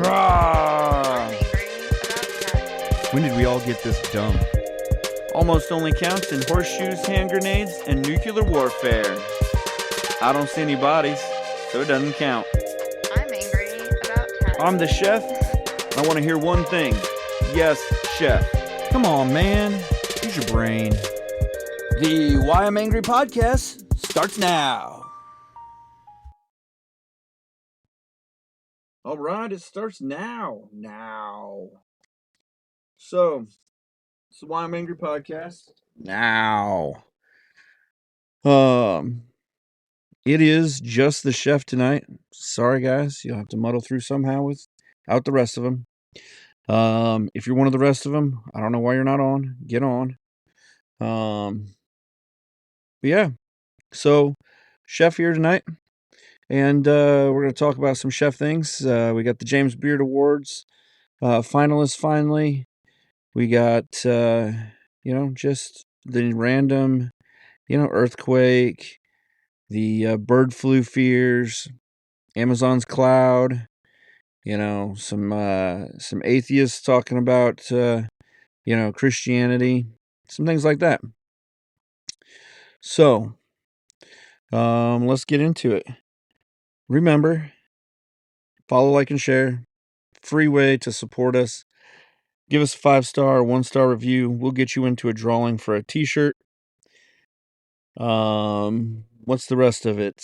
Rawr. angry about taxes. When did we all get this dumb? Almost only counts in horseshoes, hand grenades, and nuclear warfare. I don't see any bodies, so it doesn't count. I'm angry about taxes. I'm the chef. I want to hear one thing. Yes, chef. Come on, man. Use your brain. The Why I'm Angry podcast starts now. All right, it starts now. So, it's the Why I'm Angry podcast. Now. It is just the chef tonight. Sorry, guys. You'll have to muddle through somehow without the rest of them. If you're one of the rest of them, I don't know why you're not on. Get on. But yeah. So, chef here tonight. And we're going to talk about some chef things. We got the James Beard Awards finalists finally. We got, just the random, earthquake, the bird flu fears, Amazon's cloud, some atheists talking about, Christianity, some things like that. So, let's get into it. Remember, follow, like, and share. Free way to support us. Give us a 5-star or 1-star review. We'll get you into a drawing for a t-shirt. What's the rest of it?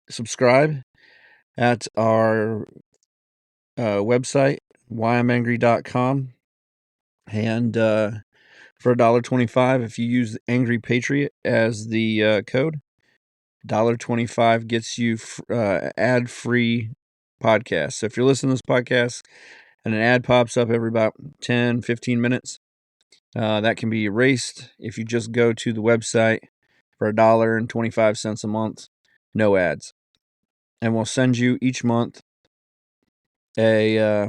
Subscribe at our website, whyimangry.com. And for $1.25, if you use Angry Patriot as the code, $1.25 gets you ad-free podcast. So if you're listening to this podcast and an ad pops up every about 10, 15 minutes, that can be erased if you just go to the website for $1.25 a month, no ads. And we'll send you each month a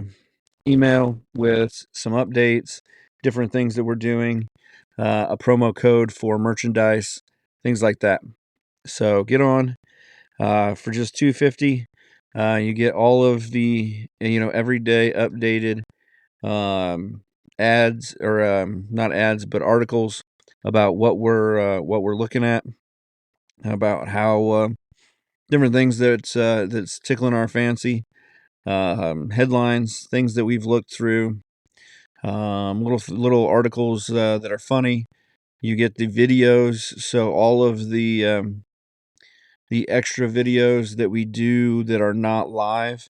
email with some updates, different things that we're doing, a promo code for merchandise, things like that. So get on for just $2.50. You get all of the everyday updated ads, or not ads, but articles about what we're looking at, about how different things that's tickling our fancy, headlines, things that we've looked through, little articles that are funny. You get the videos, so all of the extra videos that we do that are not live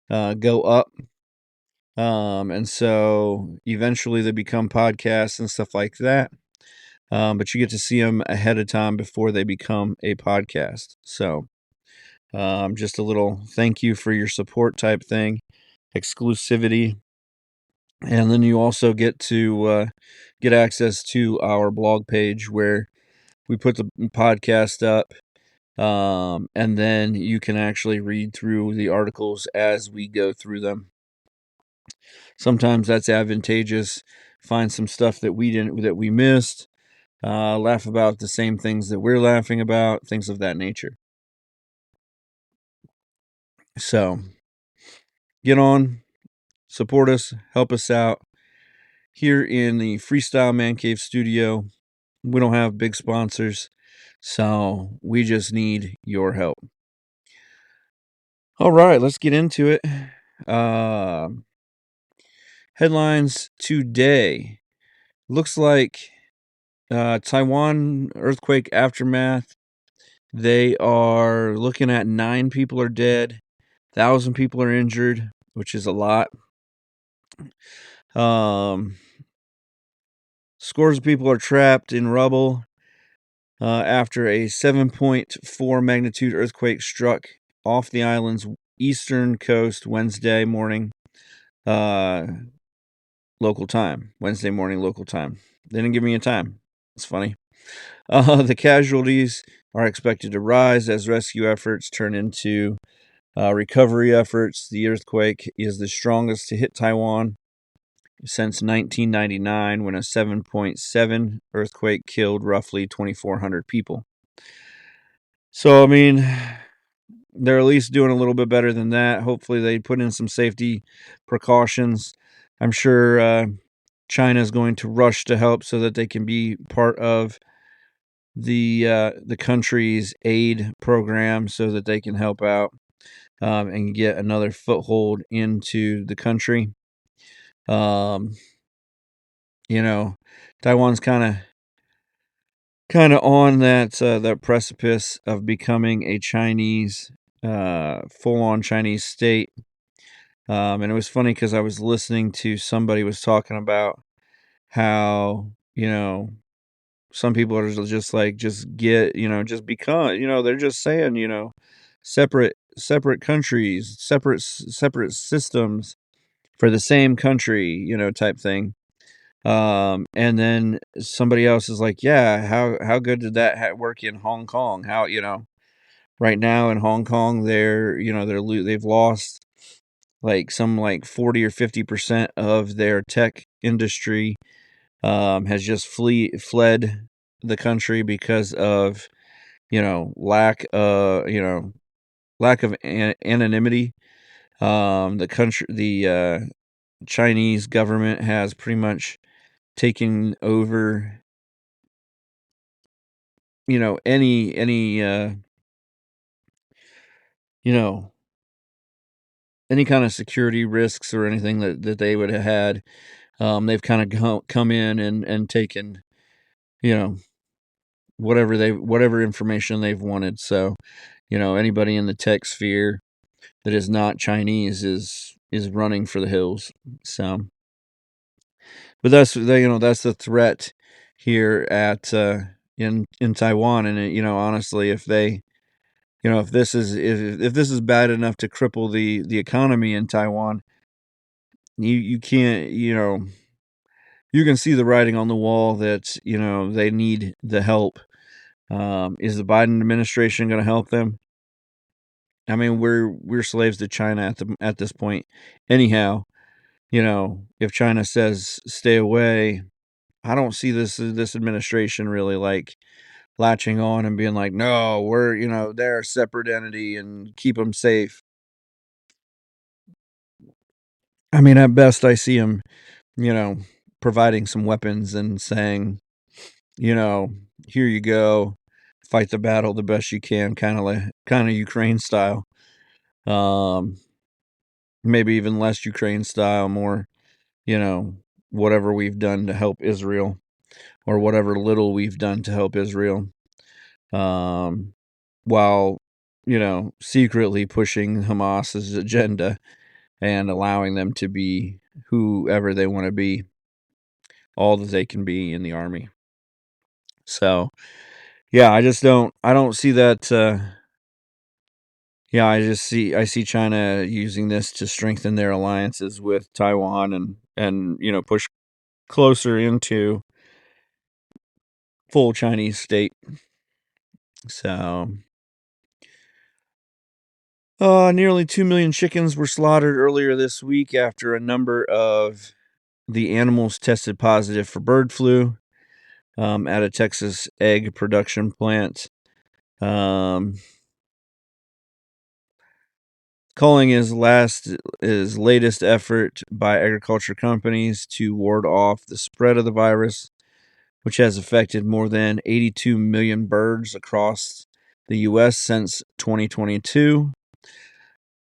go up. And so eventually they become podcasts and stuff like that. But you get to see them ahead of time before they become a podcast. So just a little thank you for your support type thing, exclusivity. And then you also get to get access to our blog page where we put the podcast up. And then you can actually read through the articles as we go through them. Sometimes that's advantageous. Find some stuff that we missed. Laugh about the same things that we're laughing about, things of that nature. So get on, support us, help us out. Here in the Freestyle Man Cave studio, we don't have big sponsors, so we just need your help. All right, let's get into it. Headlines today. Looks like Taiwan earthquake aftermath. They are looking at 9 people are dead, 1,000 people are injured, which is a lot. Scores of people are trapped in rubble after a 7.4 magnitude earthquake struck off the island's eastern coast Wednesday morning, local time. Wednesday morning, local time. They didn't give me a time. It's funny. The casualties are expected to rise as rescue efforts turn into recovery efforts. The earthquake is the strongest to hit Taiwan since 1999, when a 7.7 earthquake killed roughly 2,400 people. So, I mean, they're at least doing a little bit better than that. Hopefully, they put in some safety precautions. I'm sure China is going to rush to help so that they can be part of the country's aid program, so that they can help out and get another foothold into the country. Um, you know, Taiwan's kind of on that precipice of becoming a Chinese, full on Chinese state. And it was funny because I was listening to somebody was talking about how some people are just like just get just become they're just saying separate countries, separate systems for the same country, type thing. And then somebody else is like, yeah, how good did that work in Hong Kong? How right now in Hong Kong, they've lost like 40 or 50% of their tech industry, has just fled the country because of lack of anonymity. The Chinese government has pretty much taken over any you know any kind of security risks or anything that they would have had. They've kind of come in and taken you know whatever information they've wanted. So anybody in the tech sphere that is not Chinese is running for the hills. So, but that's the threat here at in Taiwan. And honestly, if they if this is bad enough to cripple the economy in Taiwan, you can't you can see the writing on the wall that they need the help. Is the Biden administration going to help them? I mean, we're slaves to China at this point. Anyhow, if China says stay away, I don't see this administration really like latching on and being like, no, we're they're a separate entity and keep them safe. I mean, at best, I see them, you know, providing some weapons and saying, you know, here you go, fight the battle the best you can, kind of Ukraine style. Um, Maybe even less Ukraine style, more, you know, whatever we've done to help Israel, or whatever little we've done to help Israel, um, while secretly pushing Hamas's agenda and allowing them to be whoever they want to be, all that they can be in the army. So yeah, I don't see that. Yeah, I see China using this to strengthen their alliances with Taiwan and push closer into full Chinese state. So, nearly 2 million chickens were slaughtered earlier this week after a number of the animals tested positive for bird flu, at a Texas egg production plant. Um, Calling his latest effort by agriculture companies to ward off the spread of the virus, which has affected more than 82 million birds across the U.S. since 2022.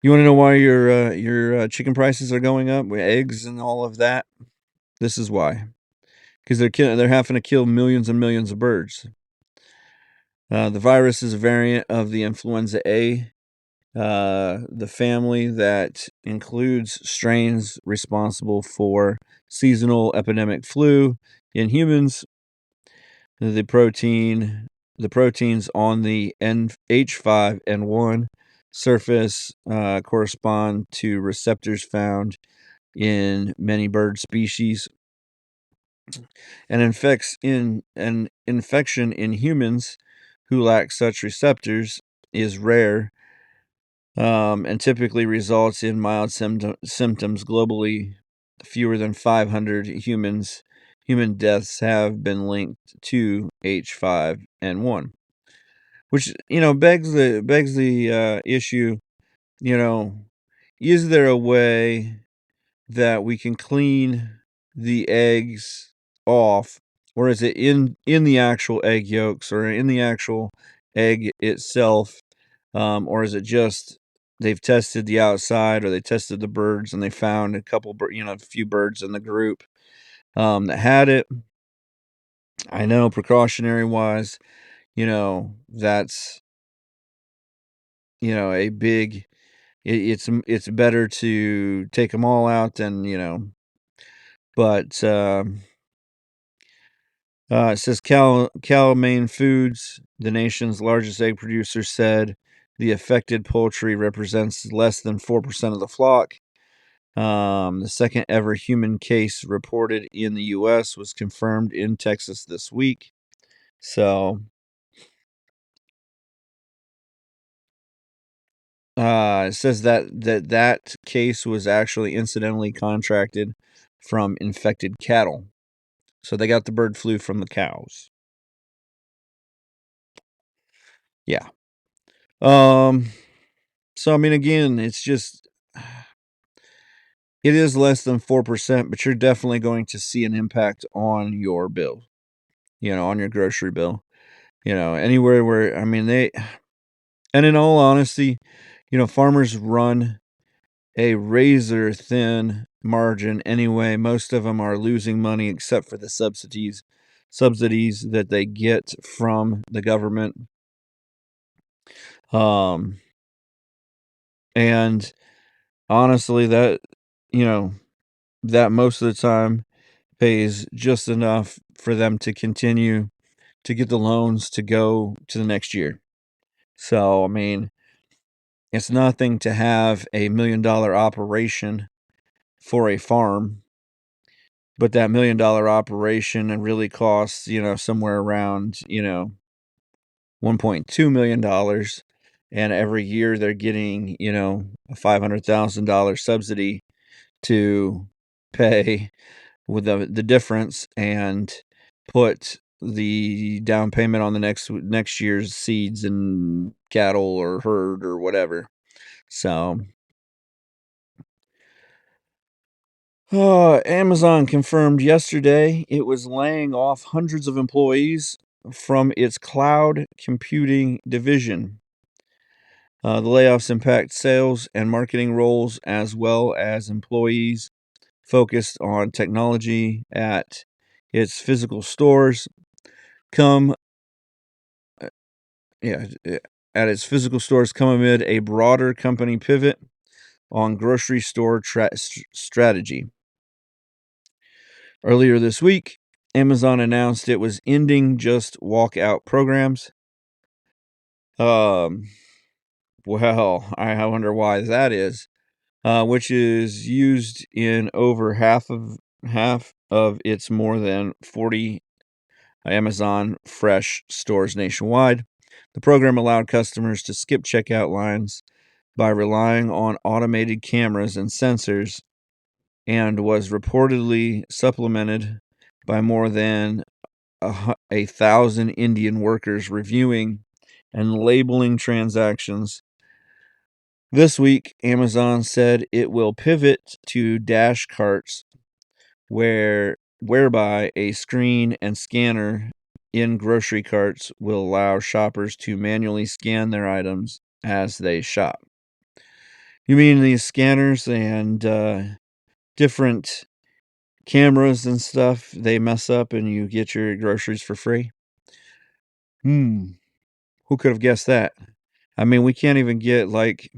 You want to know why your chicken prices are going up with eggs and all of that? This is why. Because they're having to kill millions and millions of birds. The virus is a variant of the influenza A, the family that includes strains responsible for seasonal epidemic flu in humans. The proteins on the H5N1 surface correspond to receptors found in many bird species. An infection in humans who lack such receptors is rare, and typically results in mild symptoms globally. Fewer than 500 human deaths have been linked to H5N1, which begs the issue. You know, is there a way that we can clean the eggs off, or is it in the actual egg yolks or in the actual egg itself, or is it just they've tested the outside or they tested the birds and they found a few birds in the group that had it. I know precautionary wise, that's a big. It's better to take them all out than but it says Cal-Maine Foods, the nation's largest egg producer, said the affected poultry represents less than 4% of the flock. The second ever human case reported in the U.S. was confirmed in Texas this week. So, it says that case was actually incidentally contracted from infected cattle. So they got the bird flu from the cows. Yeah. So I mean, again, it's just it is less than 4%, but you're definitely going to see an impact on your bill. On your grocery bill. Anywhere where I mean and in all honesty, farmers run a razor thin margin anyway. Most of them are losing money except for the subsidies that they get from the government. And honestly, that most of the time pays just enough for them to continue to get the loans to go to the next year. So, I mean, it's nothing to have a $1 million operation for a farm, but that $1 million operation really costs, somewhere around, $1.2 million. And every year they're getting, a $500,000 subsidy to pay with the difference and put the down payment on the next year's seeds and cattle or herd or whatever. So, Amazon confirmed yesterday it was laying off hundreds of employees from its cloud computing division. The layoffs impact sales and marketing roles as well as employees focused on technology at its physical stores. At its physical stores come amid a broader company pivot on grocery store strategy. Earlier this week, Amazon announced it was ending just walkout programs. Well, I wonder why that is. Which is used in over half of its more than 40 Amazon Fresh stores nationwide. The program allowed customers to skip checkout lines by relying on automated cameras and sensors, and was reportedly supplemented by more than 1,000 Indian workers reviewing and labeling transactions. This week, Amazon said it will pivot to dash carts, whereby a screen and scanner in grocery carts will allow shoppers to manually scan their items as they shop. You mean these scanners and different cameras and stuff, they mess up and you get your groceries for free? Who could have guessed that? I mean, we can't even get, like,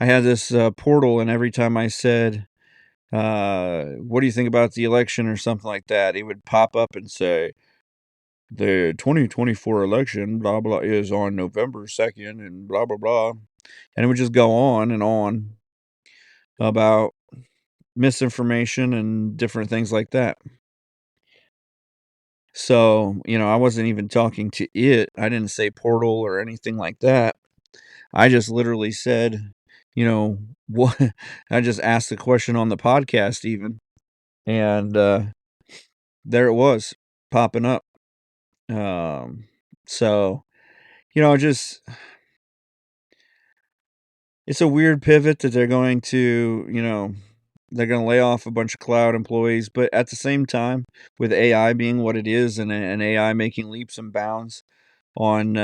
I had this portal, and every time I said, what do you think about the election or something like that, it would pop up and say, the 2024 election, blah, blah, is on November 2nd, and blah, blah, blah. And it would just go on and on about misinformation and different things like that. So, I wasn't even talking to it. I didn't say portal or anything like that. I just literally said, what I just asked the question on the podcast even. And there it was popping up. So just it's a weird pivot that they're going to, they're going to lay off a bunch of cloud employees, but at the same time, with AI being what it is, and AI making leaps and bounds on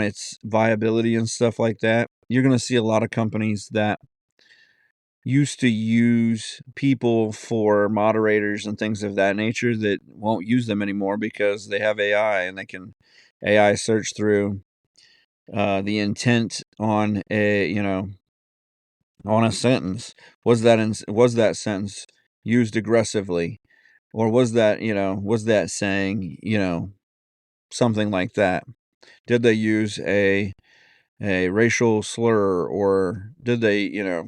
its viability and stuff like that, you're going to see a lot of companies that used to use people for moderators and things of that nature that won't use them anymore because they have AI and they can AI search through the intent on a sentence. Was that sentence used aggressively, or was that saying something like that? Did they use a racial slur, or did they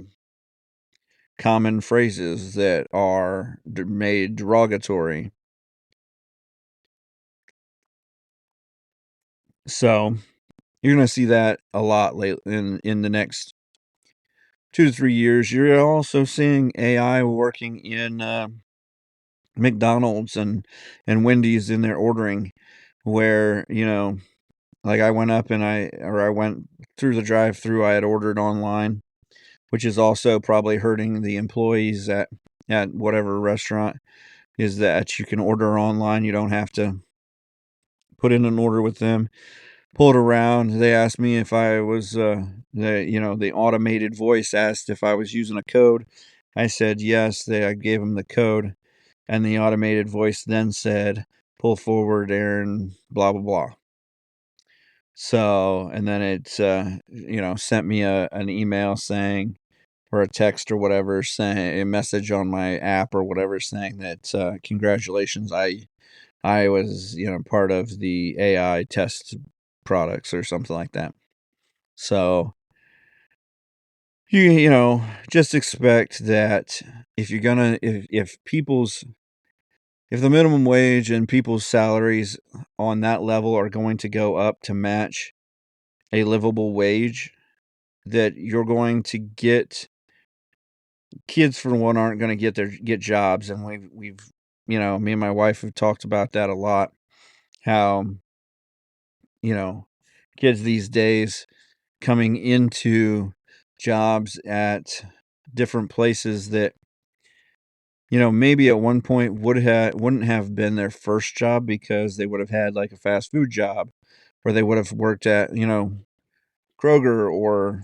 common phrases that are made derogatory? So you're going to see that a lot late in the next 2 to 3 years. You're also seeing AI working in McDonald's and Wendy's in their ordering, where like I went up and I went through the drive-through. I had ordered online, which is also probably hurting the employees at whatever restaurant, is that you can order online. You don't have to put in an order with them. Pulled around. They asked me if I was the automated voice asked if I was using a code. I said yes. I gave them the code, and the automated voice then said, "Pull forward, Aaron." Blah blah blah. So, and then it sent me an email saying, or a text or whatever, saying a message on my app or whatever, saying that congratulations, I was part of the AI test products or something like that. So just expect that if you're gonna if the minimum wage and people's salaries on that level are going to go up to match a livable wage, that you're going to get kids, for one, aren't going to get jobs. And we've me and my wife have talked about that a lot, how you know kids these days coming into jobs at different places that maybe at one point wouldn't have been their first job, because they would have had like a fast food job, or they would have worked at Kroger, or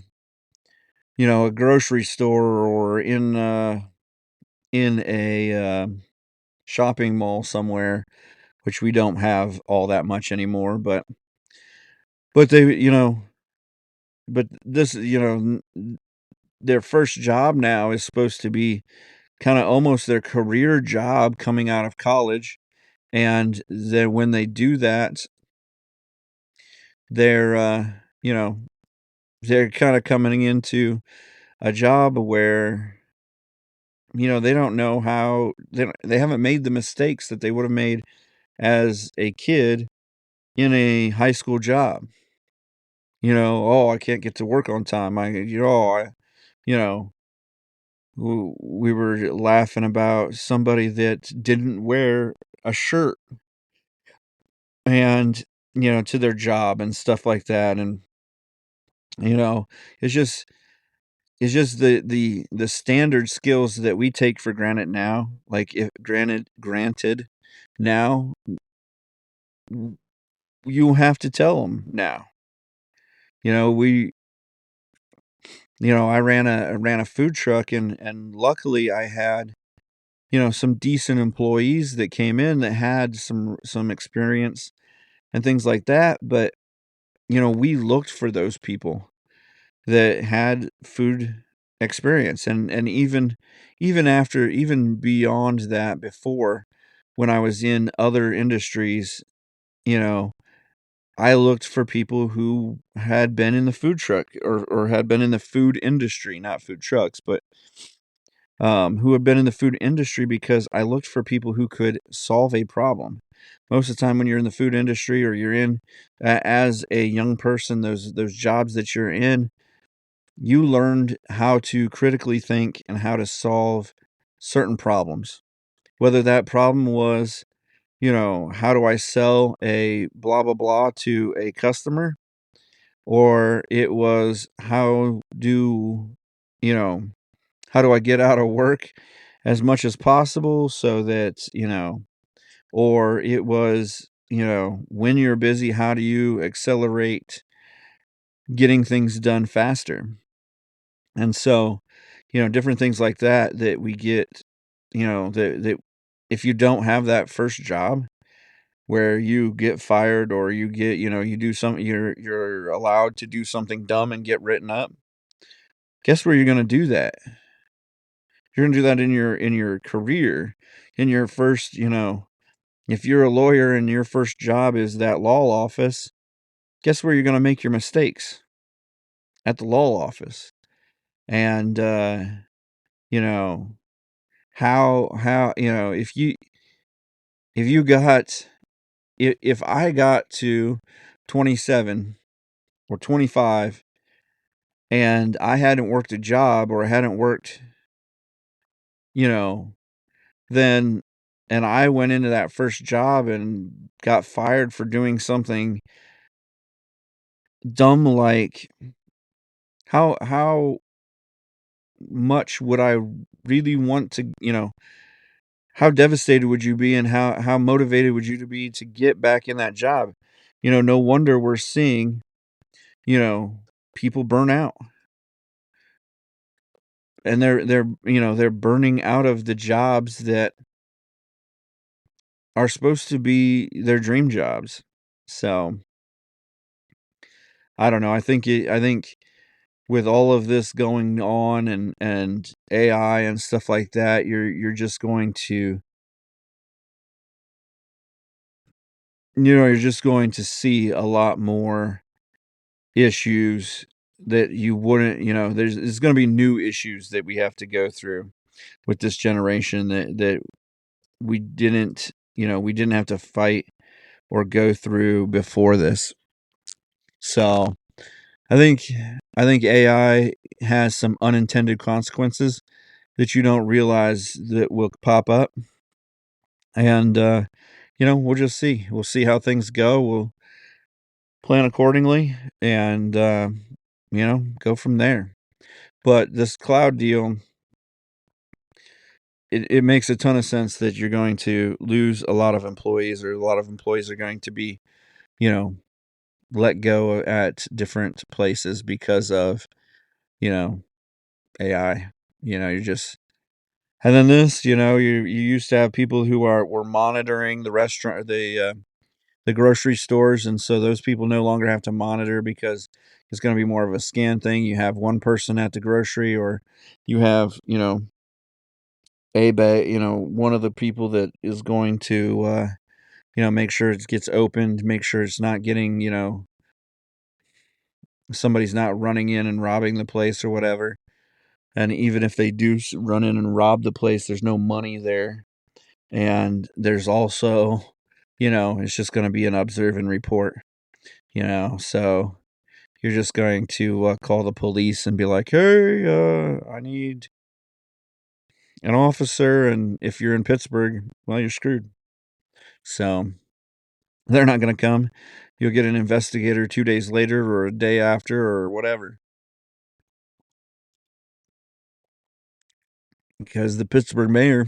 a grocery store, or in a shopping mall somewhere, which we don't have all that much anymore. But they but this their first job now is supposed to be kind of almost their career job coming out of college. And then when they do that, they're they're kind of coming into a job where they don't know how they haven't made the mistakes that they would have made as a kid in a high school job. Oh, I can't get to work on time. You know, we were laughing about somebody that didn't wear a shirt, and to their job and stuff like that. And you know it's just the standard skills that we take for granted now, like, if granted now, you have to tell them now. We I ran a food truck, and luckily I had some decent employees that came in that had some experience and things like that. But we looked for those people that had food experience, and even beyond that, before, when I was in other industries, you know I looked for people who had been in the food truck, or had been in the food industry, not food trucks, but who had been in the food industry, because I looked for people who could solve a problem. Most of the time when you're in the food industry, or you're in as a young person, those jobs that you're in, you learned how to critically think and how to solve certain problems. Whether that problem was, how do I sell a blah blah blah to a customer, or it was you know, how do I get out of work as much as possible so that, or it was, when you're busy, how do you accelerate getting things done faster? And so, different things like that that we get, that if you don't have that first job where you get fired or you get, you do something, you're allowed to do something dumb and get written up. Guess where you're going to do that? You're going to do that in your career, in your first, if you're a lawyer and your first job is that law office, guess where you're going to make your mistakes? At the law office. And you know, how if you got if I got to 27 or 25 and I hadn't worked a job or I hadn't worked, you know, then and I went into that first job and got fired for doing something dumb like how much would I really want to, how devastated would you be and how motivated would you to be to get back in that job? No wonder we're seeing, you know, people burn out and they're burning out of the jobs that are supposed to be their dream jobs. So, I don't know. I think with all of this going on and AI and stuff like that, you're just going to you're just going to see a lot more issues that you wouldn't, there's going to be new issues that we have to go through with this generation that we didn't have to fight or go through before this. So, I think I think AI has some unintended consequences that you don't realize that will pop up. And we'll just see. We'll see how things go. We'll plan accordingly and go from there. But this cloud deal, it makes a ton of sense that you're going to lose a lot of employees, or a lot of employees are going to be, you know, let go at different places because of, you know, AI. You're just and then this, you used to have people who were monitoring the restaurant, the grocery stores, and so those people no longer have to monitor because it's going to be more of a scan thing. You have one person at the grocery, or you have, one of the people that is going to, make sure it gets opened, make sure it's not getting, somebody's not running in and robbing the place or whatever. And even if they do run in and rob the place, there's no money there. And there's also, it's just going to be an observe and report, so you're just going to call the police and be like, hey, I need an officer. And if you're in Pittsburgh, well, you're screwed. So they're not going to come. You'll get an investigator 2 days later or a day after or whatever. Because the Pittsburgh mayor,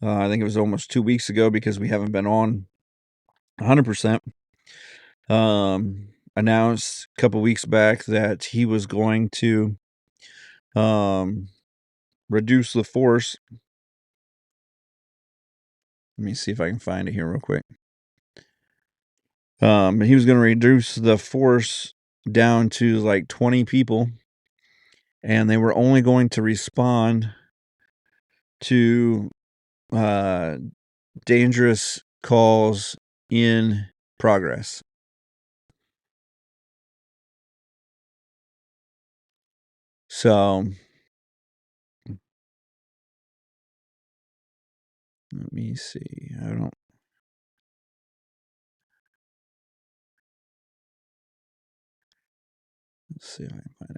I think it was almost 2 weeks ago because we haven't been on 100%, announced a couple weeks back that he was going to reduce the force. Let me see if I can find it here real quick. He was going to reduce the force down to like 20 people, and they were only going to respond to dangerous calls in progress. So let me see. Let's see if I can find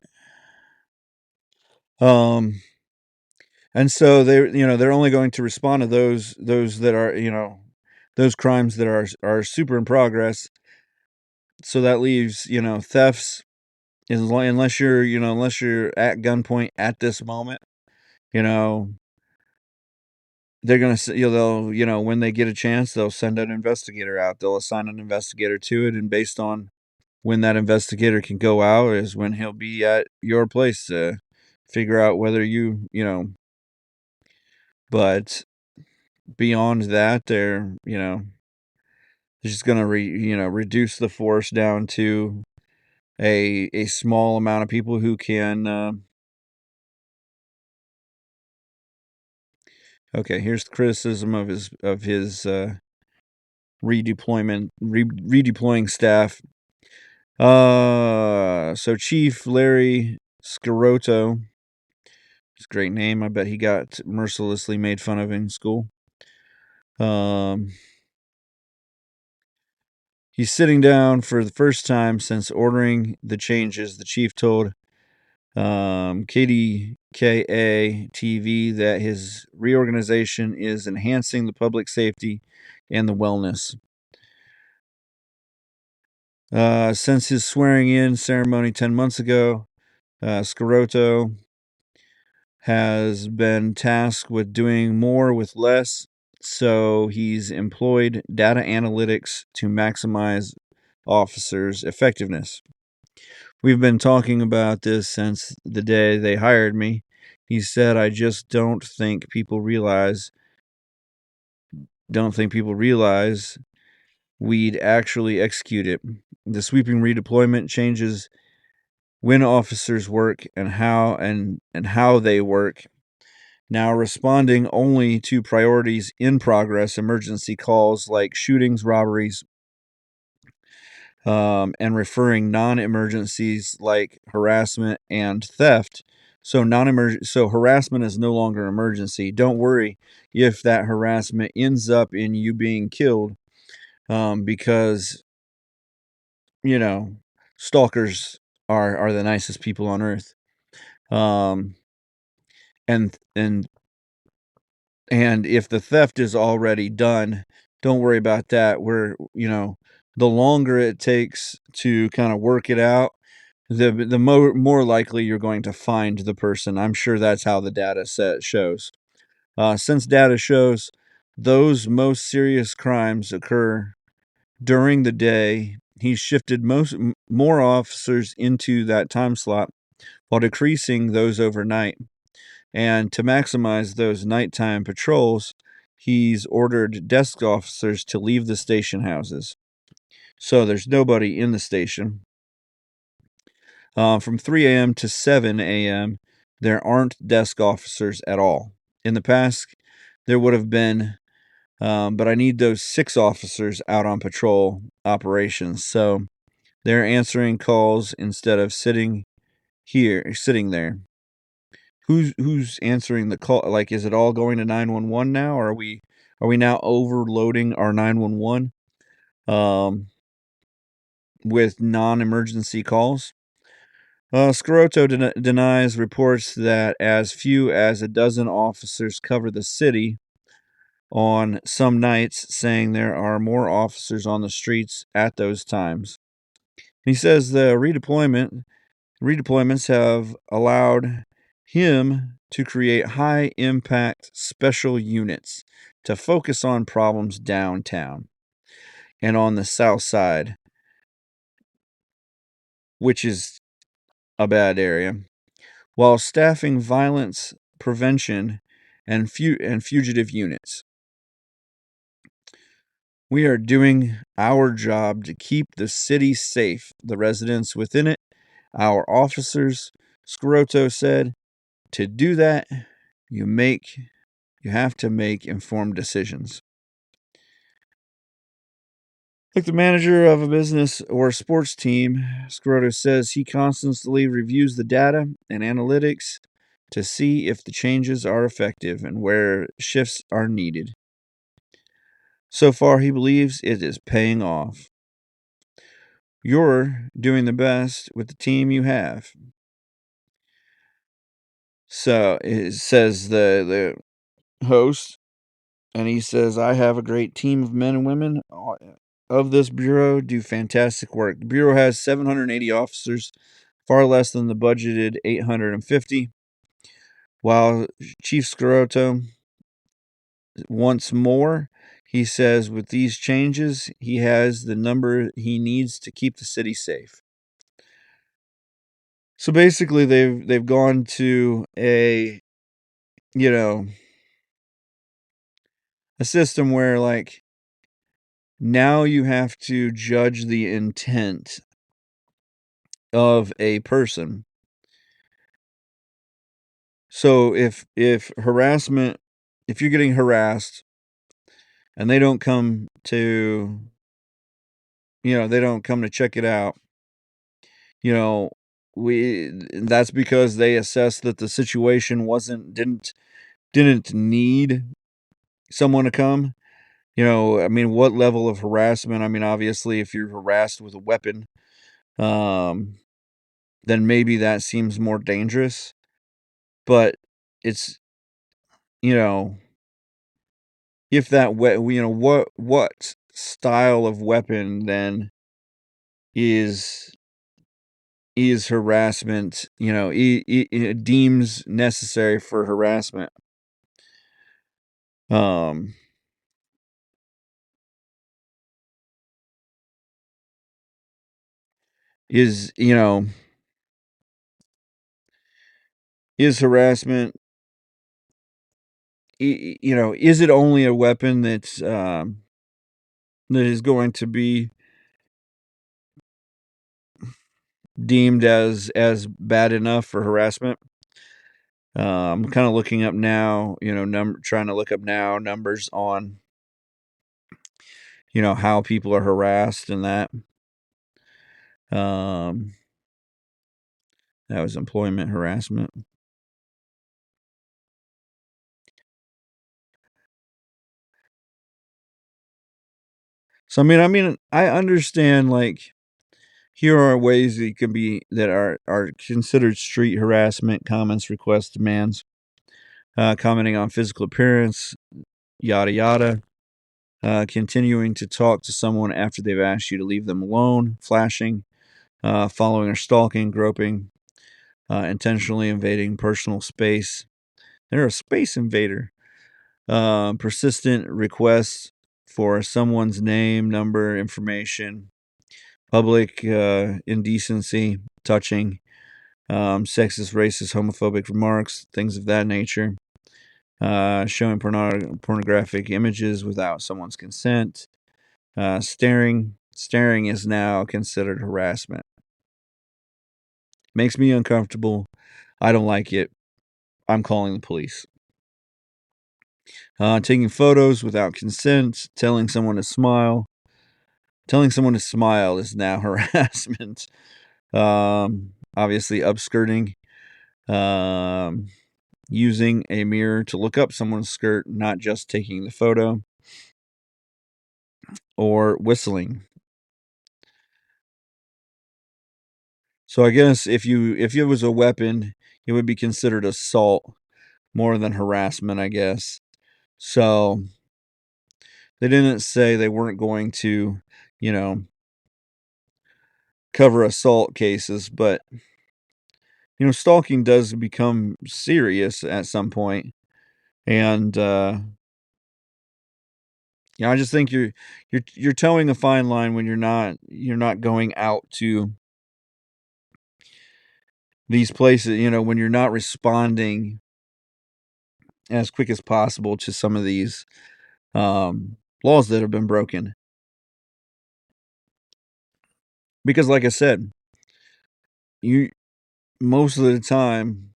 it. And so they're only going to respond to those that are, those crimes that are super in progress. So that leaves, thefts, unless you're at gunpoint at this moment, you know, they're gonna they'll when they get a chance, they'll send an investigator out. They'll assign an investigator to it, and based on when that investigator can go out is when he'll be at your place to figure out whether but beyond that, they're just gonna reduce the force down to a small amount of people who can. Okay, here's the criticism of his redeploying staff. So Chief Larry Scirotto, it's a great name. I bet he got mercilessly made fun of in school. He's sitting down for the first time since ordering the changes. The chief told KDKA TV that his reorganization is enhancing the public safety and the wellness. Since his swearing in ceremony 10 months ago, Scirotto has been tasked with doing more with less, so he's employed data analytics to maximize officers' effectiveness. We've been talking about this since the day they hired me. He said, I just don't think people realize we'd actually execute it. The sweeping redeployment changes when officers work and how they work. Now responding only to priorities in progress, emergency calls like shootings, robberies, and referring non-emergencies like harassment and theft. So harassment is no longer emergency. Don't worry if that harassment ends up in you being killed, because you know stalkers are the nicest people on earth. Um, and and and if the theft is already done, don't worry about that. The longer it takes to kind of work it out, the more likely you're going to find the person. I'm sure that's how the data set shows. Since data shows those most serious crimes occur during the day, he's shifted more officers into that time slot while decreasing those overnight. And to maximize those nighttime patrols, he's ordered desk officers to leave the station houses. So there's nobody in the station. From 3 a.m. to 7 a.m., there aren't desk officers at all. In the past, there would have been, but I need those 6 officers out on patrol operations. So they're answering calls instead of sitting there. Who's answering the call? Like, is it all going to 911 now, or are we now overloading our 911 with non-emergency calls? Scirotto denies reports that as few as a dozen officers cover the city on some nights, saying there are more officers on the streets at those times. He says the redeployments have allowed him to create high impact special units to focus on problems downtown and on the south side, which is a bad area, while staffing violence prevention and fugitive units. We are doing our job to keep the city safe, the residents within it, our officers, Scirotto said. To do that, you have to make informed decisions. Like the manager of a business or a sports team, Scirotto says he constantly reviews the data and analytics to see if the changes are effective and where shifts are needed. So far, he believes it is paying off. You're doing the best with the team you have. So it says the host, and he says, I have a great team of men and women. of this bureau do fantastic work. The bureau has 780 officers, far less than the budgeted 850. While Chief Scirotto wants more, he says with these changes, he has the number he needs to keep the city safe. So basically, they've gone to a a system where like now you have to judge the intent of a person. So if harassment, if you're getting harassed and they don't come to they don't come to check it out, you know, we that's because they assess that the situation didn't need someone to come. I mean, what level of harassment? I mean, obviously, if you're harassed with a weapon, um, then maybe that seems more dangerous. But it's you know, if that what style of weapon then is harassment? It deems necessary for harassment. Um, is is harassment is it only a weapon that is going to be deemed as bad enough for harassment? I'm kind of looking up now, trying to look up now numbers on how people are harassed and that. Um, that was employment harassment. So I understand like here are ways that can be that are considered street harassment: comments, requests, demands, commenting on physical appearance, yada yada. Continuing to talk to someone after they've asked you to leave them alone, flashing, following or stalking, groping, intentionally invading personal space. They're a space invader. Persistent requests for someone's name, number, information, public indecency, touching, sexist, racist, homophobic remarks, things of that nature, showing pornographic images without someone's consent, staring. Staring is now considered harassment. Makes me uncomfortable. I don't like it. I'm calling the police. Taking photos without consent, telling someone to smile. Telling someone to smile is now harassment. Obviously, upskirting. Um, using a mirror to look up someone's skirt, not just taking the photo. Or whistling. So I guess if it was a weapon, it would be considered assault more than harassment, I guess. So they didn't say they weren't going to, you know, cover assault cases, but stalking does become serious at some point. And I just think you're towing a fine line when you're not going out to these places, when you're not responding as quick as possible to some of these laws that have been broken. Because like I said, you most of the time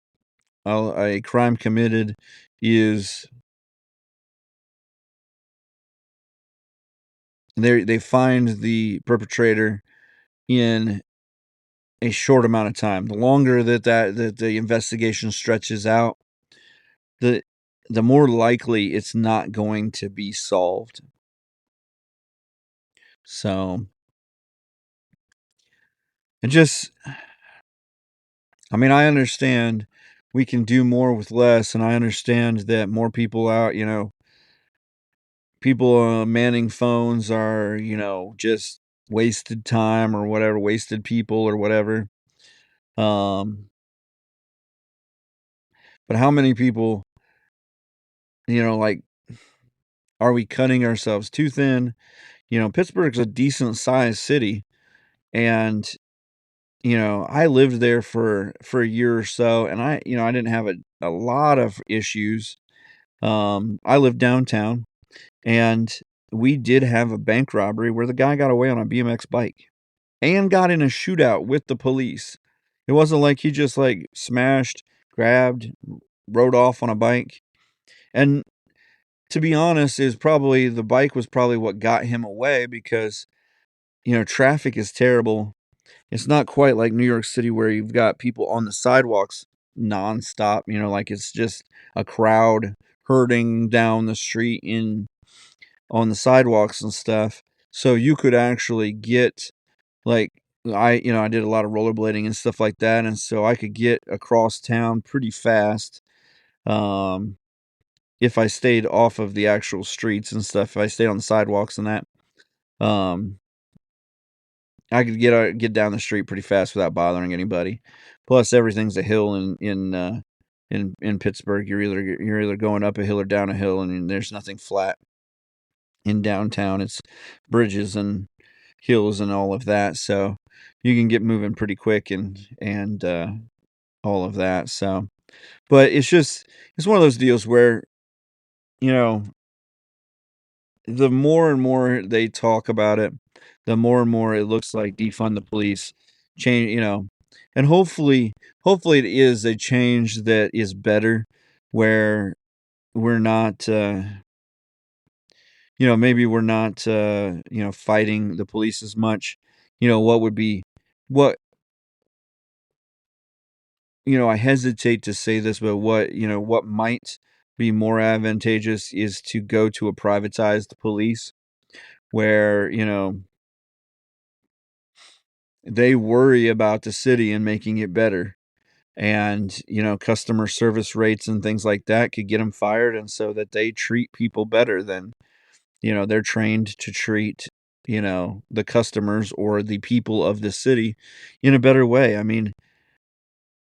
a crime committed is they find the perpetrator in a short amount of time. The longer that the investigation stretches out, the the more likely it's not going to be solved. So it just I understand we can do more with less, and I understand that more people people, manning phones are, just wasted time or whatever, wasted people or whatever. Um, but how many people, like, are we cutting ourselves too thin? Pittsburgh's a decent sized city, and, I lived there for a year or so, and I didn't have a lot of issues. I lived downtown, and we did have a bank robbery where the guy got away on a BMX bike and got in a shootout with the police. It wasn't like he just, like, smashed, grabbed, rode off on a bike, and to be honest, the bike was probably what got him away because, traffic is terrible. It's not quite like New York City where you've got people on the sidewalks nonstop, like it's just a crowd herding down the street in on the sidewalks and stuff. So you could actually get like I did a lot of rollerblading and stuff like that, and so I could get across town pretty fast. Um, if I stayed off of the actual streets and stuff, if I stayed on the sidewalks and that, um, I could get down the street pretty fast without bothering anybody. Plus, everything's a hill in Pittsburgh. You're either going up a hill or down a hill, and there's nothing flat in downtown. It's bridges and hills and all of that, so you can get moving pretty quick and all of that. So, but it's one of those deals where you know the more and more they talk about it, the more and more it looks like defund the police, change, and hopefully it is a change that is better, where we're not, maybe we're not, fighting the police as much. What would be, what, I hesitate to say this, but what might be more advantageous is to go to a privatized police where, they worry about the city and making it better. And, customer service rates and things like that could get them fired, and so that they treat people better than, they're trained to treat, the customers or the people of the city in a better way. I mean,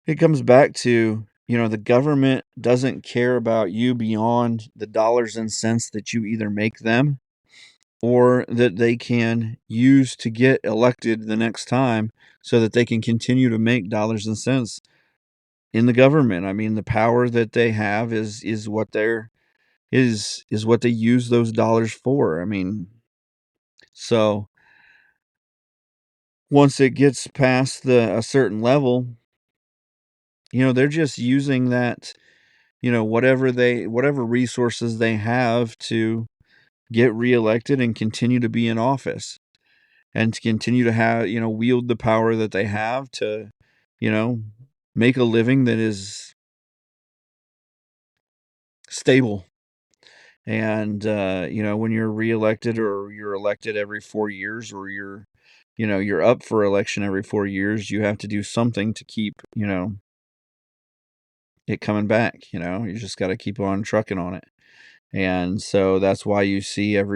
it comes back to, the government doesn't care about you beyond the dollars and cents that you either make them or that they can use to get elected the next time so that they can continue to make dollars and cents in the government. I mean, the power that they have is what is what they use those dollars for. I mean, so once it gets past a certain level, they're just using that, whatever resources they have to get reelected and continue to be in office and to continue to have, wield the power that they have to, you know, make a living that is stable. And, when you're reelected or you're elected every 4 years or you're up for election every 4 years, you have to do something to keep, it coming back. You just got to keep on trucking on it. And so that's why you see at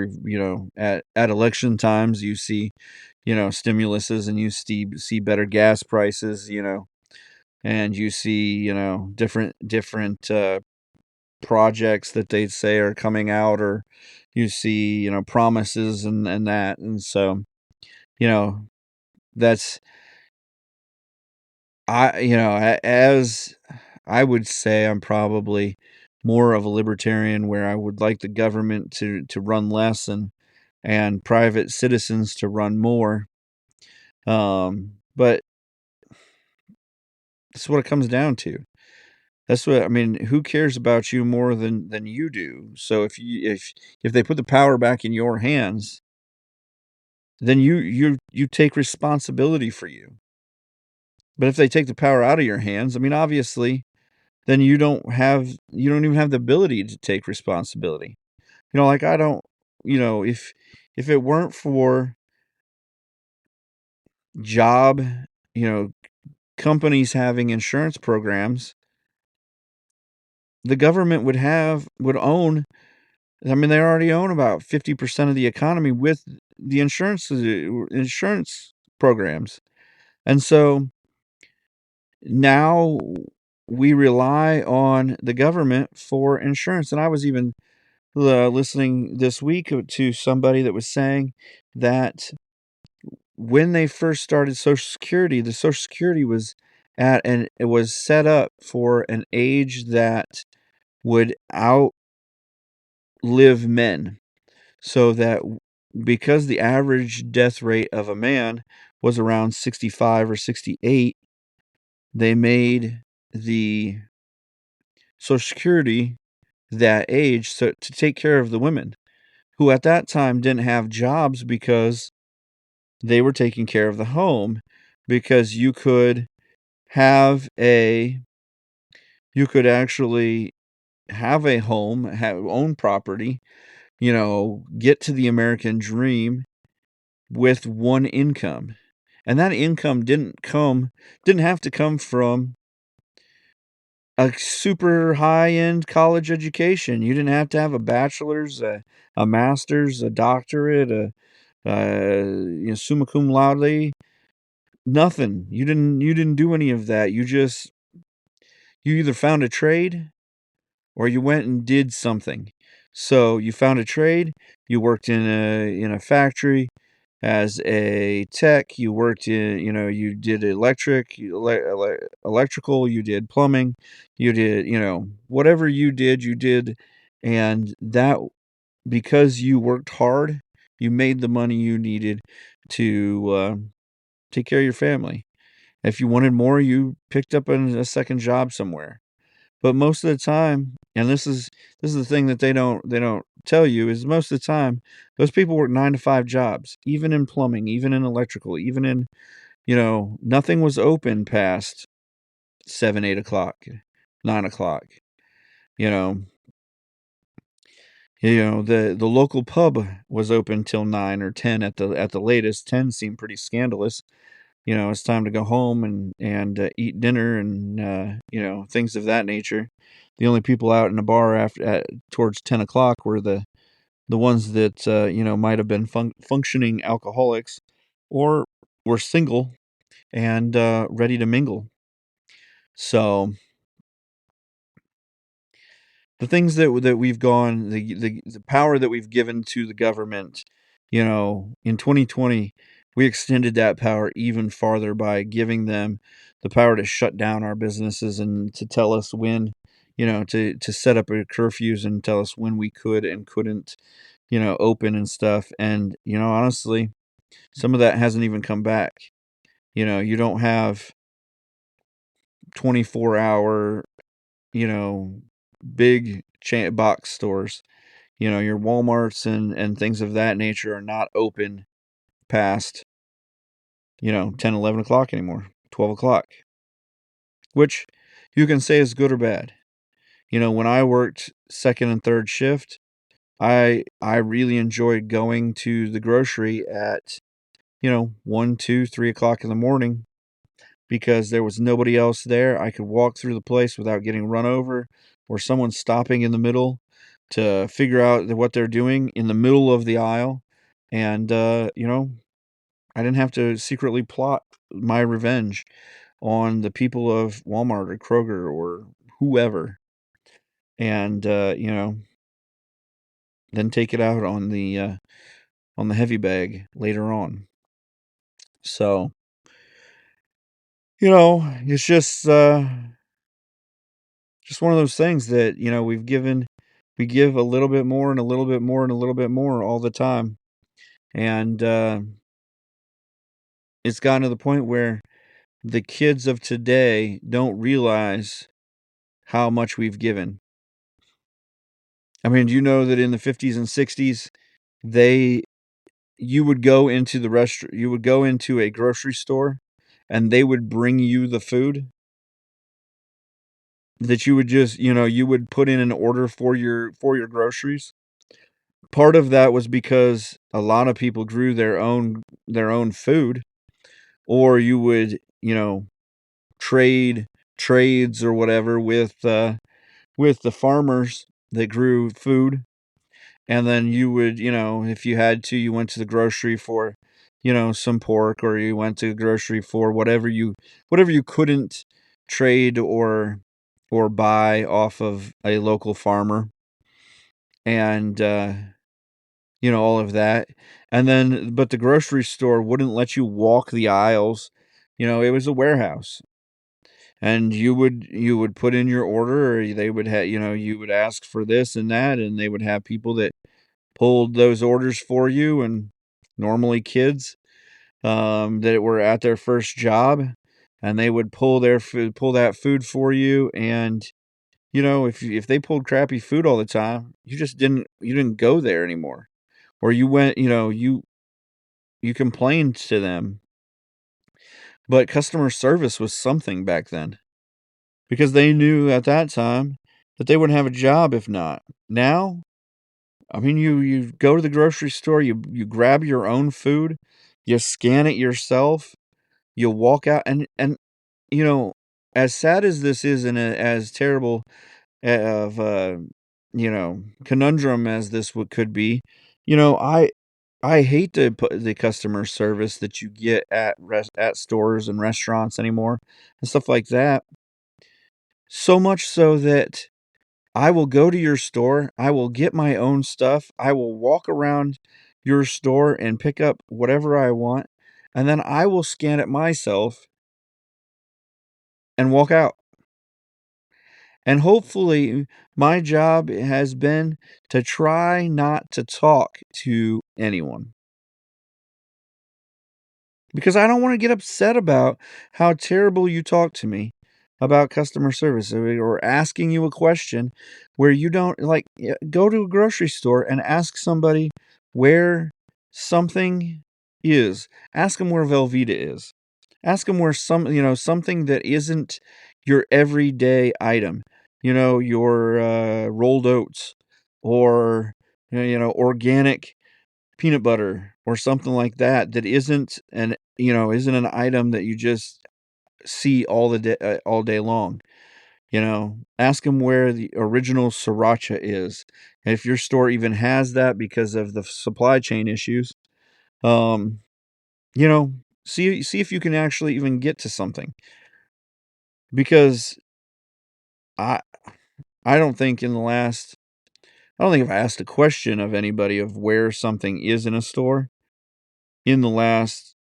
election times, you see, stimuluses, and you see better gas prices, and you see, different projects that they say are coming out, or you see, promises and that. And so, you know, that's as I would say, I'm probably more of a libertarian, where I would like the government to run less and private citizens to run more. But that's what it comes down to. That's what I mean. Who cares about you more than you do? So if they put the power back in your hands, then you take responsibility for you. But if they take the power out of your hands, I mean, obviously, then you don't even have the ability to take responsibility. Like I don't, if it weren't for job, you know, companies having insurance programs, the government would own I mean, they already own about 50% of the economy with the insurance programs. And so now we rely on the government for insurance. And I was even listening this week to somebody that was saying that when they first started Social Security, the Social Security was it was set up for an age that would outlive men. So that because the average death rate of a man was around 65 or 68, they made the Social Security that age so to take care of the women who at that time didn't have jobs because they were taking care of the home, because have a you could actually have a home, own property, get to the American dream with one income. And that income didn't have to come from a super high-end college education. You didn't have to have a bachelor's, a master's, a doctorate, summa cum laude, nothing. You didn't do any of that. You either found a trade or you went and did something. So you found a trade, you worked in a factory as a tech, you worked you did electrical, you did plumbing, you did, whatever you did, and that because you worked hard, you made the money you needed to take care of your family. If you wanted more, you picked up a second job somewhere. But most of the time, and this is the thing that they don't tell you, is most of the time those people work 9 to 5 jobs, even in plumbing, even in electrical, even in, nothing was open past 7, 8 o'clock, 9 o'clock. You know, the local pub was open till 9 or 10 at the latest. 10 seemed pretty scandalous. It's time to go home and eat dinner and things of that nature. The only people out in the bar towards 10 o'clock were the ones that might have been functioning alcoholics, or were single and ready to mingle. So the things that we've gone the power that we've given to the government, in 2020, we extended that power even farther by giving them the power to shut down our businesses and to tell us when, to set up a curfews and tell us when we could and couldn't, open and stuff. And, honestly, some of that hasn't even come back. You don't have 24-hour, you know, big chain box stores. Your Walmarts and things of that nature are not open past, 10, 11 o'clock anymore, 12 o'clock, which you can say is good or bad. When I worked second and third shift, I really enjoyed going to the grocery at, 1, 2, 3 o'clock in the morning, because there was nobody else there. I could walk through the place without getting run over or someone stopping in the middle to figure out what they're doing in the middle of the aisle. And, I didn't have to secretly plot my revenge on the people of Walmart or Kroger or whoever. And, then take it out on the heavy bag later on. So, it's just one of those things that, we give a little bit more and a little bit more and a little bit more all the time. And it's gotten to the point where the kids of today don't realize how much we've given. I mean, do you know that in the 50s and 60s, they you would go into you would go into a grocery store and they would bring you the food that you would just, you would put in an order for your groceries. Part of that was because a lot of people grew their own food, or you would, trades or whatever with the farmers that grew food. and then you would, if you had to, you went to the grocery for, some pork, or you went to the grocery for whatever you couldn't trade or buy off of a local farmer, and all of that. And then but the grocery store wouldn't let you walk the aisles. It was a warehouse. And you would put in your order, or they would have, you would ask for this and that, and they would have people that pulled those orders for you, and normally kids that were at their first job, and they would pull that food for you. And if they pulled crappy food all the time, you didn't go there anymore, or you went, you complained to them. But customer service was something back then, because they knew at that time that they wouldn't have a job if not. Now, I mean, you go to the grocery store, you grab your own food, you scan it yourself, you walk out, and you know, as sad as this is, and as terrible of conundrum as this could be, I hate the customer service that you get at stores and restaurants anymore and stuff like that. So much so that I will go to your store, I will get my own stuff, I will walk around your store and pick up whatever I want, and then I will scan it myself and walk out. And hopefully, my job has been to try not to talk to anyone, because I don't wanna get upset about how terrible you talk to me about customer service, or asking you a question where you don't like, go to a grocery store and ask somebody where something is. Ask them where Velveeta is. Ask them where something that isn't your everyday item, your, rolled oats, or, organic peanut butter, or something like that, that isn't an item that you just see all day long. Ask them where the original sriracha is, and if your store even has that because of the supply chain issues. Um, you know, see if you can actually even get to something, because I I don't think in the last I don't think I've asked a question of anybody of where something is in a store in the last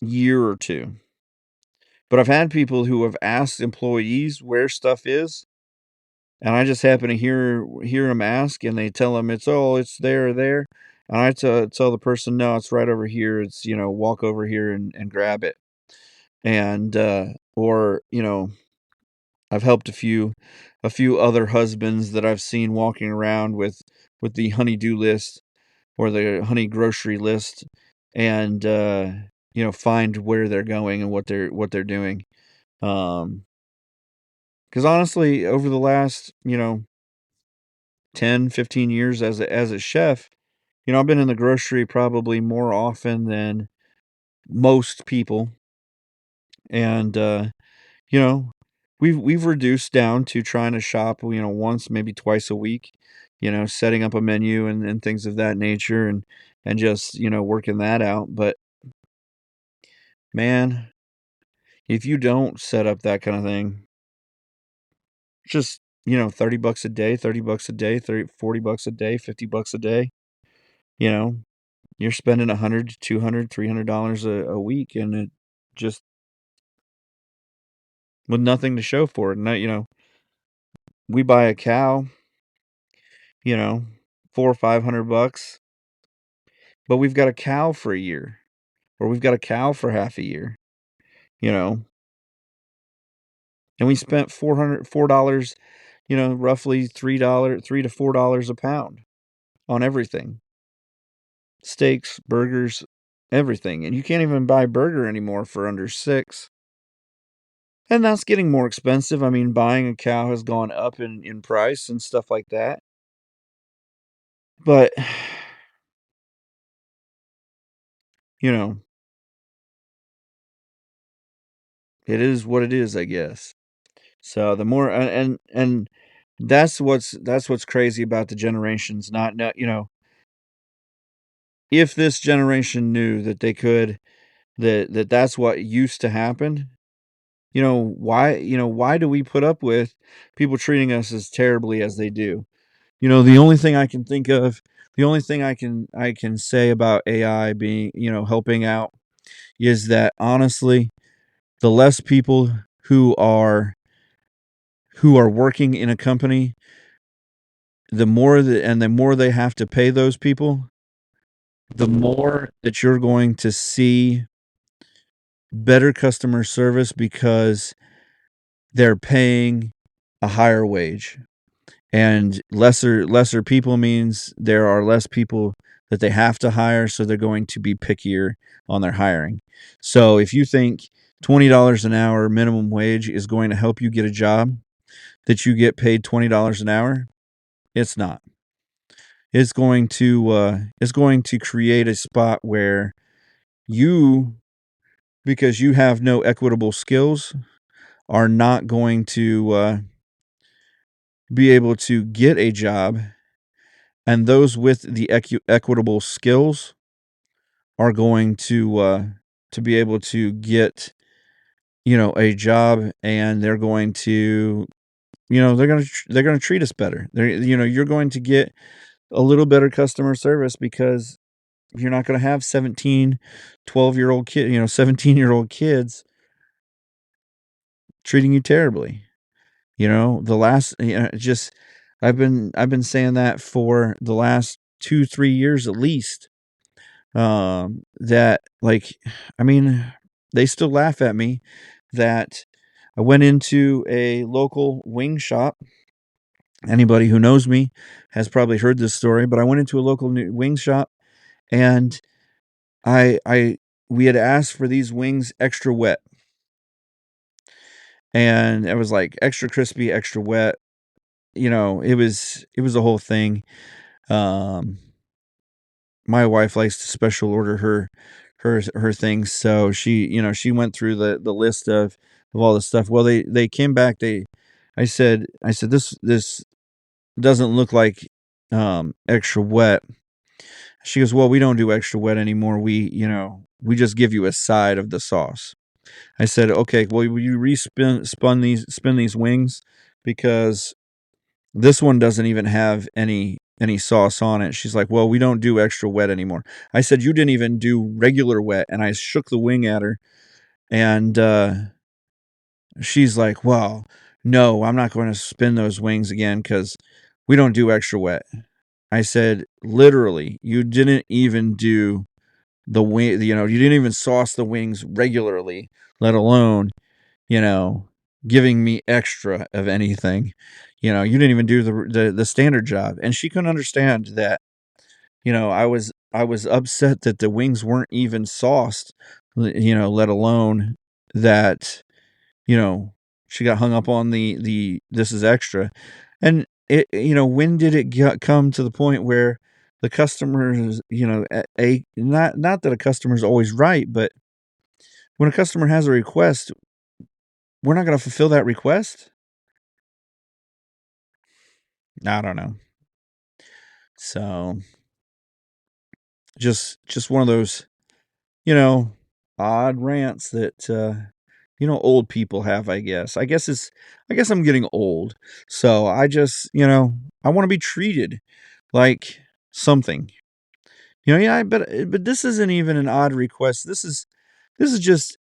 year or two. But I've had people who have asked employees where stuff is, and I just happen to hear them ask, and they tell them it's there or there, and I tell the person, "No, it's right over here. It's, walk over here and grab it." And, or, I've helped a few other husbands that I've seen walking around with the honey-do list, or the honey grocery list, and, find where they're going and what they're doing. Um, because honestly, over the last, 10, 15 years as a chef, I've been in the grocery probably more often than most people. And, you know, we've reduced down to trying to shop, once, maybe twice a week, setting up a menu and things of that nature, and just, working that out. But man, if you don't set up that kind of thing, just, $30 a day, $30 a day, 30, $40 a day, $50 a day, you know, you're spending 100, 200, $300 a week, and it just with nothing to show for it. And we buy a cow, you know, 400 or 500 bucks, but we've got a cow for a year, or we've got a cow for half a year, you know, and we spent $4, roughly $3 to $4 a pound on everything, steaks, burgers, everything. And you can't even buy burger anymore for under 6. And that's getting more expensive. I mean, buying a cow has gone up in price and stuff like that. But, you know, it is what it is, I guess. So the more, and that's what's crazy about the generations not know, if this generation knew that they could that's what used to happen, why do we put up with people treating us as terribly as they do? The only thing I can think of, the only thing I can say about AI being, helping out is that honestly, the less people who are working in a company, the more they have to pay those people, the more that you're going to see better customer service because they're paying a higher wage. And lesser people means there are less people that they have to hire, so they're going to be pickier on their hiring. So if you think $20 an hour minimum wage is going to help you get a job that you get paid $20 an hour, it's not. It's going to create a spot where you, because you have no equitable skills, are not going to be able to get a job, and those with the equitable skills are going to be able to get a job, and they're going to they're going to treat us better. You're going to get a little better customer service because you're not going to have 17, 12-year-old kid, 17-year-old kids treating you terribly. The last, just I've been saying that for the last 2-3 years at least. That like, I mean, they still laugh at me that I went into a local wing shop. Anybody who knows me has probably heard this story, but I went into a local wing shop, and I we had asked for these wings extra wet, and it was like extra crispy, extra wet. It was a whole thing. Um, my wife likes to special order her things, so she went through the list of all the stuff. Well, they came back. I said this doesn't look like extra wet. She goes, well, we don't do extra wet anymore. We just give you a side of the sauce. I said, okay, well, will you spin these wings, because this one doesn't even have any sauce on it. She's like, well, we don't do extra wet anymore. I said, you didn't even do regular wet, and I shook the wing at her, and she's like, well, no, I'm not going to spin those wings again because we don't do extra wet. I said, literally, you didn't even do the wing, you didn't even sauce the wings regularly, let alone, you know, giving me extra of anything. You didn't even do the standard job. And she couldn't understand that, I was upset that the wings weren't even sauced, let alone that, you know, she got hung up on the this is extra. And when did it come to the point where the customers, not that a customer's always right, but when a customer has a request, we're not going to fulfill that request? I don't know. So, just one of those, you know, odd rants that old people have, I guess. I guess I'm getting old. So, I just, I want to be treated like something. Yeah, but this isn't even an odd request. This is just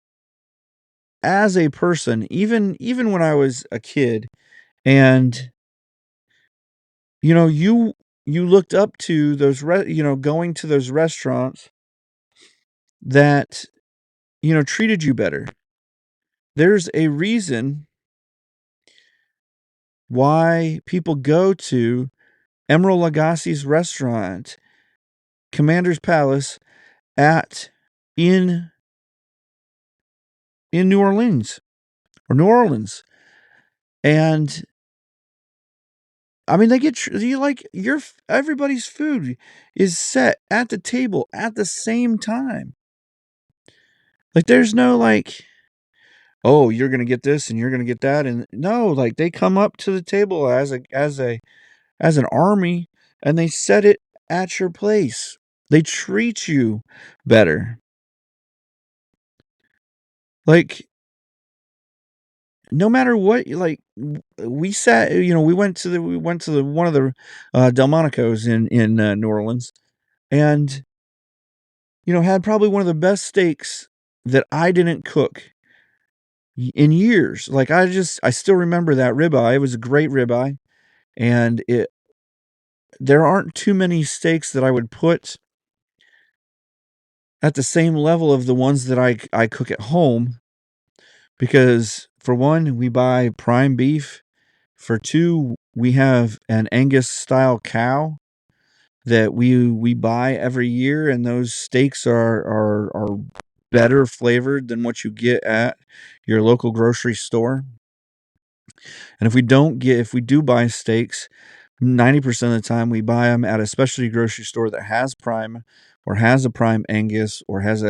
as a person, even when I was a kid, and you looked up to those going to those restaurants that treated you better. There's a reason why people go to Emeril Lagasse's restaurant, Commander's Palace, at in New Orleans, and I mean, they get you like everybody's food is set at the table at the same time. Like, there's no like, oh, you're gonna get this and you're gonna get that, and no, like they come up to the table as an army and they set it at your place. They treat you better. Like no matter what, like we sat, we went to the one of the Delmonico's in New Orleans, and had probably one of the best steaks that I didn't cook in years. Like I still remember that ribeye. It was a great ribeye, and it there aren't too many steaks that I would put at the same level of the ones that I cook at home because for one, we buy prime beef. For two, we have an Angus style cow that we buy every year, and those steaks are better flavored than what you get at your local grocery store. And if we do buy steaks, 90% of the time we buy them at a specialty grocery store that has prime or has a prime Angus or has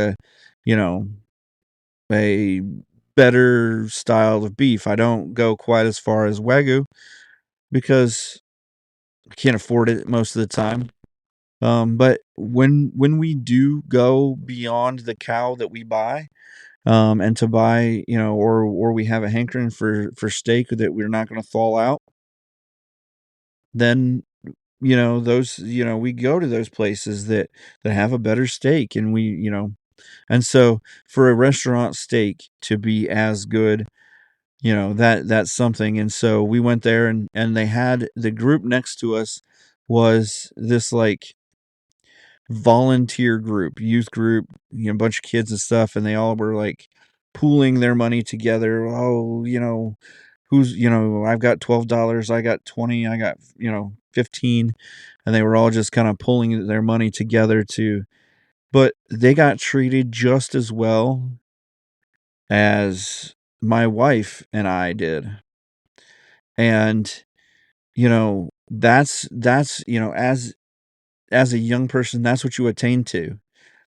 you know, a better style of beef. I don't go quite as far as Wagyu because I can't afford it most of the time. But when we do go beyond the cow that we buy, and to buy, or we have a hankering for steak that we're not going to thaw out, then we go to those places that have a better steak, and and so for a restaurant steak to be as good, that's something. And so we went there, and they had the group next to us was this like volunteer group, youth group, a bunch of kids and stuff, and they all were like pooling their money together. Oh, I've got $12, I got 20, I got 15, and they were all just kind of pulling their money together but they got treated just as well as my wife and I did. And that's as a young person, that's what you attain to.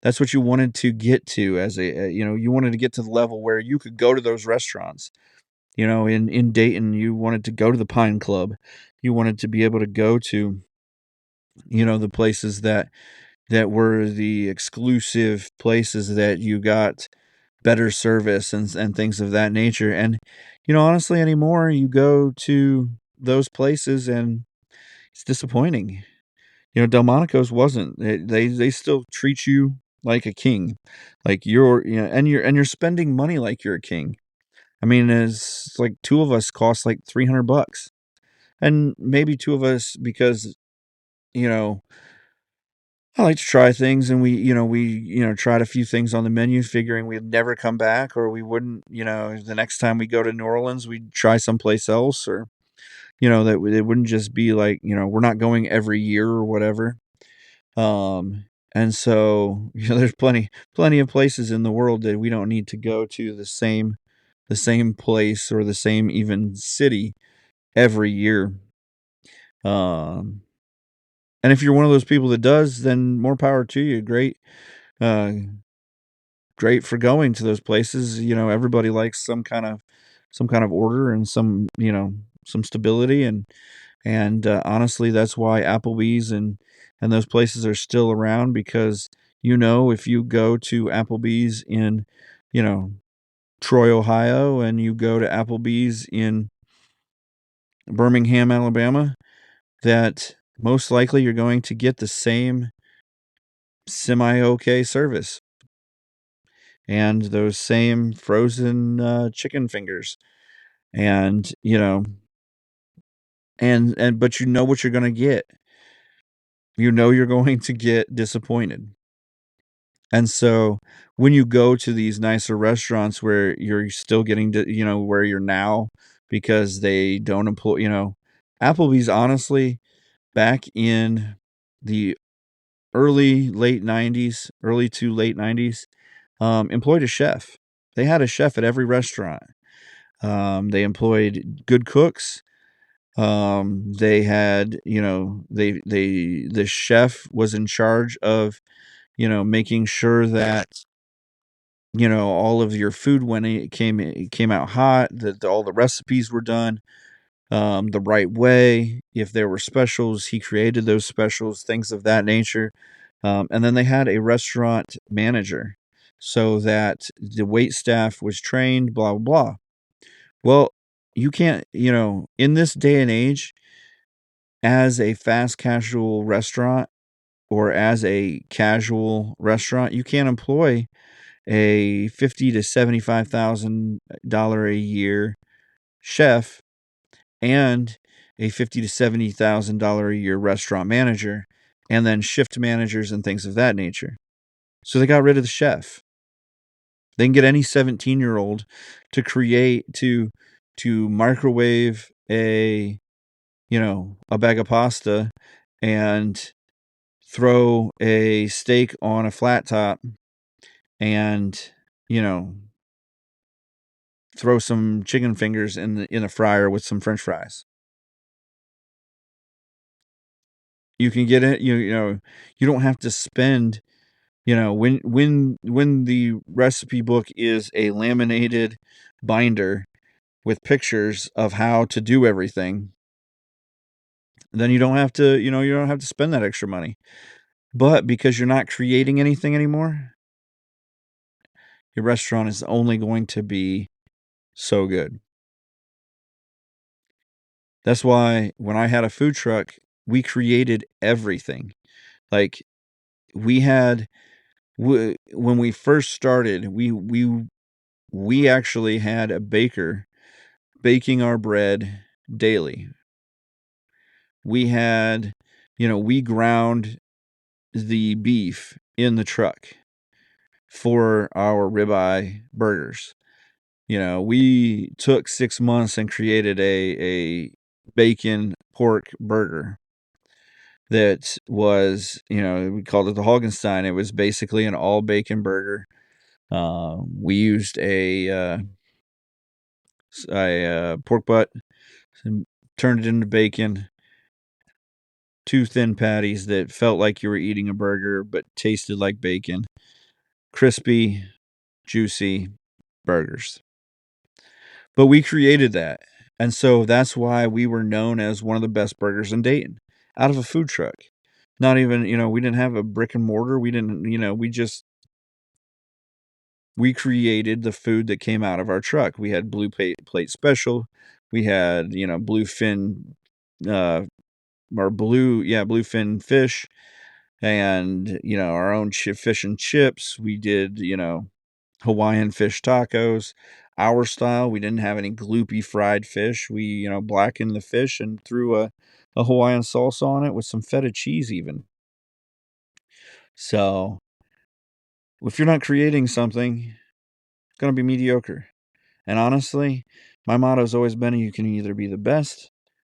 That's what you wanted to get to as you wanted to get to the level where you could go to those restaurants. In Dayton, you wanted to go to the Pine Club. You wanted to be able to go to, the places that were the exclusive places that you got better service and things of that nature. And, honestly, anymore, you go to those places and it's disappointing. Delmonico's wasn't. They still treat you like a king, like and you're spending money like you're a king. I mean, it's like two of us cost like $300, and maybe two of us because you know I like to try things, and we tried a few things on the menu, figuring we'd never come back, or we wouldn't. The next time we go to New Orleans, we'd try someplace else, or that it wouldn't just be like we're not going every year or whatever. And so, there's plenty of places in the world that we don't need to go to the same place or the same even city every year. Um, and if you're one of those people that does, then more power to you. Uh, great for going to those places. Everybody likes some kind of order and some stability, and honestly, that's why Applebee's and those places are still around because if you go to Applebee's in you know Troy, Ohio, and you go to Applebee's in Birmingham, Alabama, that most likely you're going to get the same semi okay service and those same frozen chicken fingers, and but what you're going to get. You're going to get disappointed. And so when you go to these nicer restaurants where you're still getting to, where you're now because they don't employ, Applebee's, honestly, back in the early to late 90s, employed a chef. They had a chef at every restaurant. They employed good cooks. They had, the chef was in charge of, making sure that all of your food when it came out hot, that all the recipes were done the right way. If there were specials, he created those specials, things of that nature. And then they had a restaurant manager so that the wait staff was trained, blah, blah, blah. Well, you can't, in this day and age, as a fast casual restaurant or as a casual restaurant, you can't employ a $50 to $75,000 a year chef and a $50 to $70,000 a year restaurant manager, and then shift managers and things of that nature. So they got rid of the chef. They can get any 17-year-old to create to microwave a bag of pasta and throw a steak on a flat top and throw some chicken fingers in the fryer with some french fries. You can get it, you don't have to spend, when the recipe book is a laminated binder with pictures of how to do everything, then you don't have to, you don't have to spend that extra money. But because you're not creating anything anymore, your restaurant is only going to be so good. That's why when I had a food truck, we created everything. Like we had when we first started, we actually had a baker baking our bread daily. We had, we ground the beef in the truck for our ribeye burgers. We took 6 months and created a bacon pork burger that was, we called it the Hoggenstein. It was basically an all bacon burger. We used a pork butt and turned it into bacon. 2 thin patties that felt like you were eating a burger but tasted like bacon. Crispy, juicy burgers. But we created that. And so that's why we were known as one of the best burgers in Dayton out of a food truck. Not even, we didn't have a brick and mortar. We didn't, we created the food that came out of our truck. We had blue plate special. We had, bluefin, bluefin fish and, our own fish and chips. We did, Hawaiian fish tacos. Our style, we didn't have any gloopy fried fish. We, blackened the fish and threw a Hawaiian salsa on it with some feta cheese even. So, if you're not creating something, it's going to be mediocre. And honestly, my motto has always been you can either be the best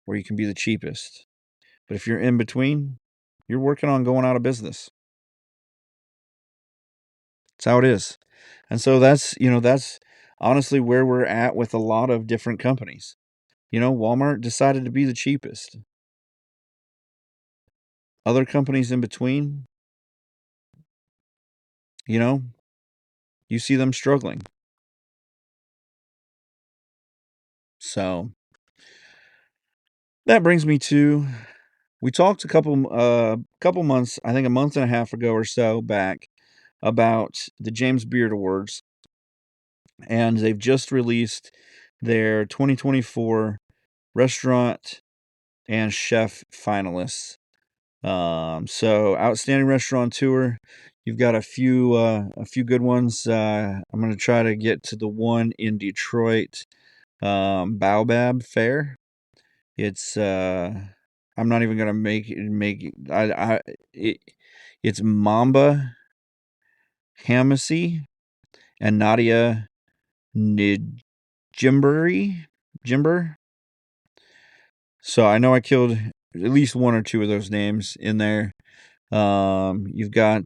or you can be the cheapest. But if you're in between, you're working on going out of business. That's how it is. And so that's honestly where we're at with a lot of different companies. Walmart decided to be the cheapest. Other companies in between, you see them struggling. So that brings me to we talked a couple months, I think a month and a half ago or so back about the James Beard Awards, and they've just released their 2024 restaurant and chef finalists. So outstanding restaurateur, you've got a few good ones. I'm gonna try to get to the one in Detroit, Baobab Fair. It's I'm not even gonna make it's Mamba Hamasi and Nadia Jimber. So I know I killed at least one or two of those names in there. You've got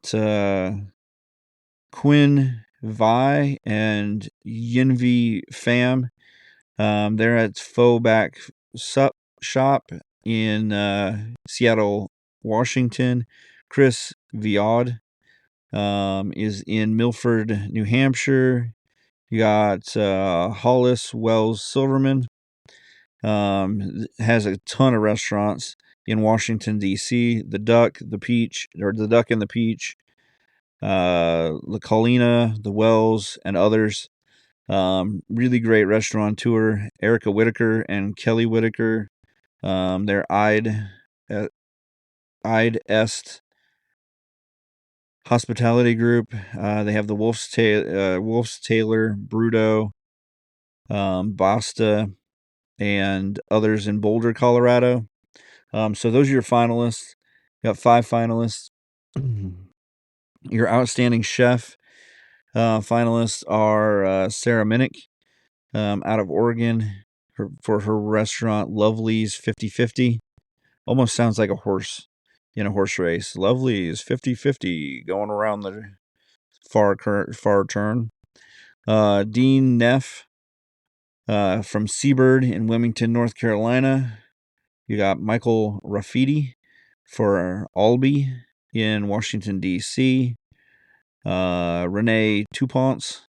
Quinn Vi and Yinvi Pham. They're at Faux Back Sup Shop in Seattle, Washington. Chris Viad is in Milford, New Hampshire. You got Hollis Wells Silverman. Has a ton of restaurants in Washington D.C. The Duck, the Peach, or the Duck and the Peach, La Colina, the Wells, and others. Really great restaurateur, Erica Whitaker and Kelly Whitaker. They're Ide Est Hospitality Group. They have the Wolf's Taylor, Bruto, Basta, and others in Boulder, Colorado. So those are your finalists. You got 5 finalists. Your outstanding chef finalists are Sarah Minnick out of Oregon for her restaurant Lovely's 50/50. Almost sounds like a horse in a horse race. Lovely's 50/50 going around the far turn. Dean Neff from Seabird in Wilmington, North Carolina. You got Michael Raffiti for Albee in Washington, D.C. Renee Touponce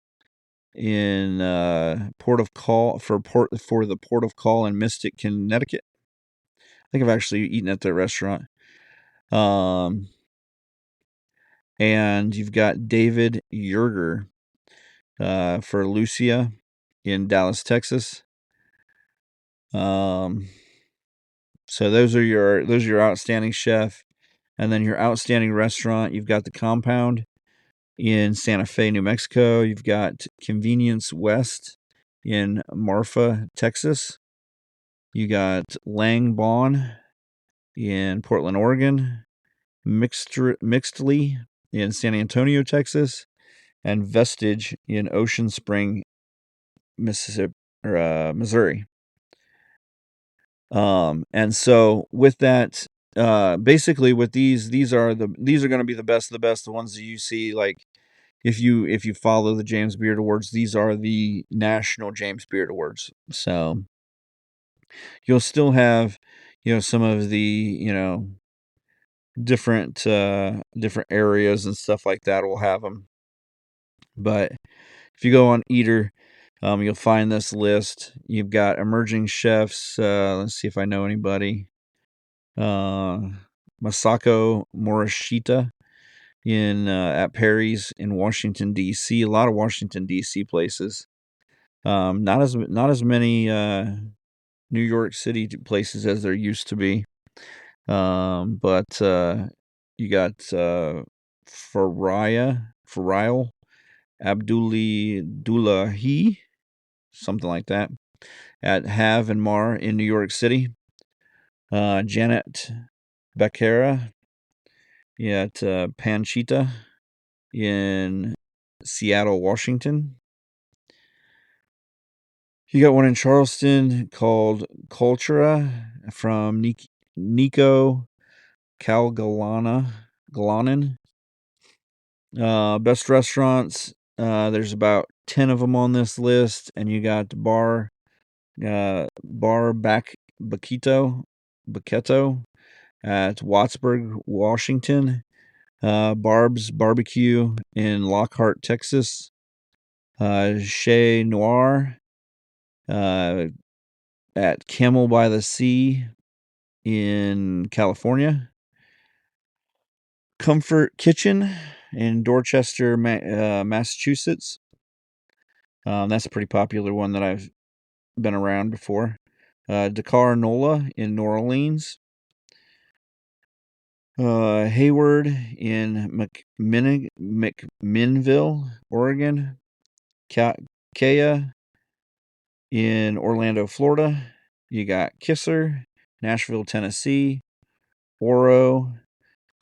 in Port of Call for the Port of Call in Mystic, Connecticut. I think I've actually eaten at their restaurant. And you've got David Yerger for Lucia in Dallas, Texas. So those are your outstanding chef, and then your outstanding restaurant. You've got the Compound in Santa Fe, New Mexico. You've got Convenience West in Marfa, Texas. You got Lang Bon in Portland, Oregon. Mixedly in San Antonio, Texas, and Vestige in Ocean Spring, Mississippi, or Missouri. And so with that, basically with these are going to be the best of the best, the ones that you see. Like if you follow the James Beard Awards, these are the national James Beard Awards. So you'll still have, some of the, different areas and stuff like that will have them. But if you go on Eater, you'll find this list. You've got emerging chefs. Let's see if I know anybody. Masako Morishita at Perry's in Washington D.C. A lot of Washington D.C. places. Not as many New York City places as there used to be. But you got Farayal Abdullahi, something like that, at Have and Mar in New York City. Janet Becerra at Panchita in Seattle, Washington. You got one in Charleston called Cultura from Nico Galanin. Best restaurants. There's about 10 of them on this list, and you got Bar Baqueto at Wattsburg, Washington. Barb's Barbecue in Lockhart, Texas. Chez Noir at Camel by the Sea in California. Comfort Kitchen in Dorchester, Massachusetts. That's a pretty popular one that I've been around before. Dakar Nola in New Orleans. Hayward in McMinnville, Oregon. Kea in Orlando, Florida. You got Kisser, Nashville, Tennessee. Oro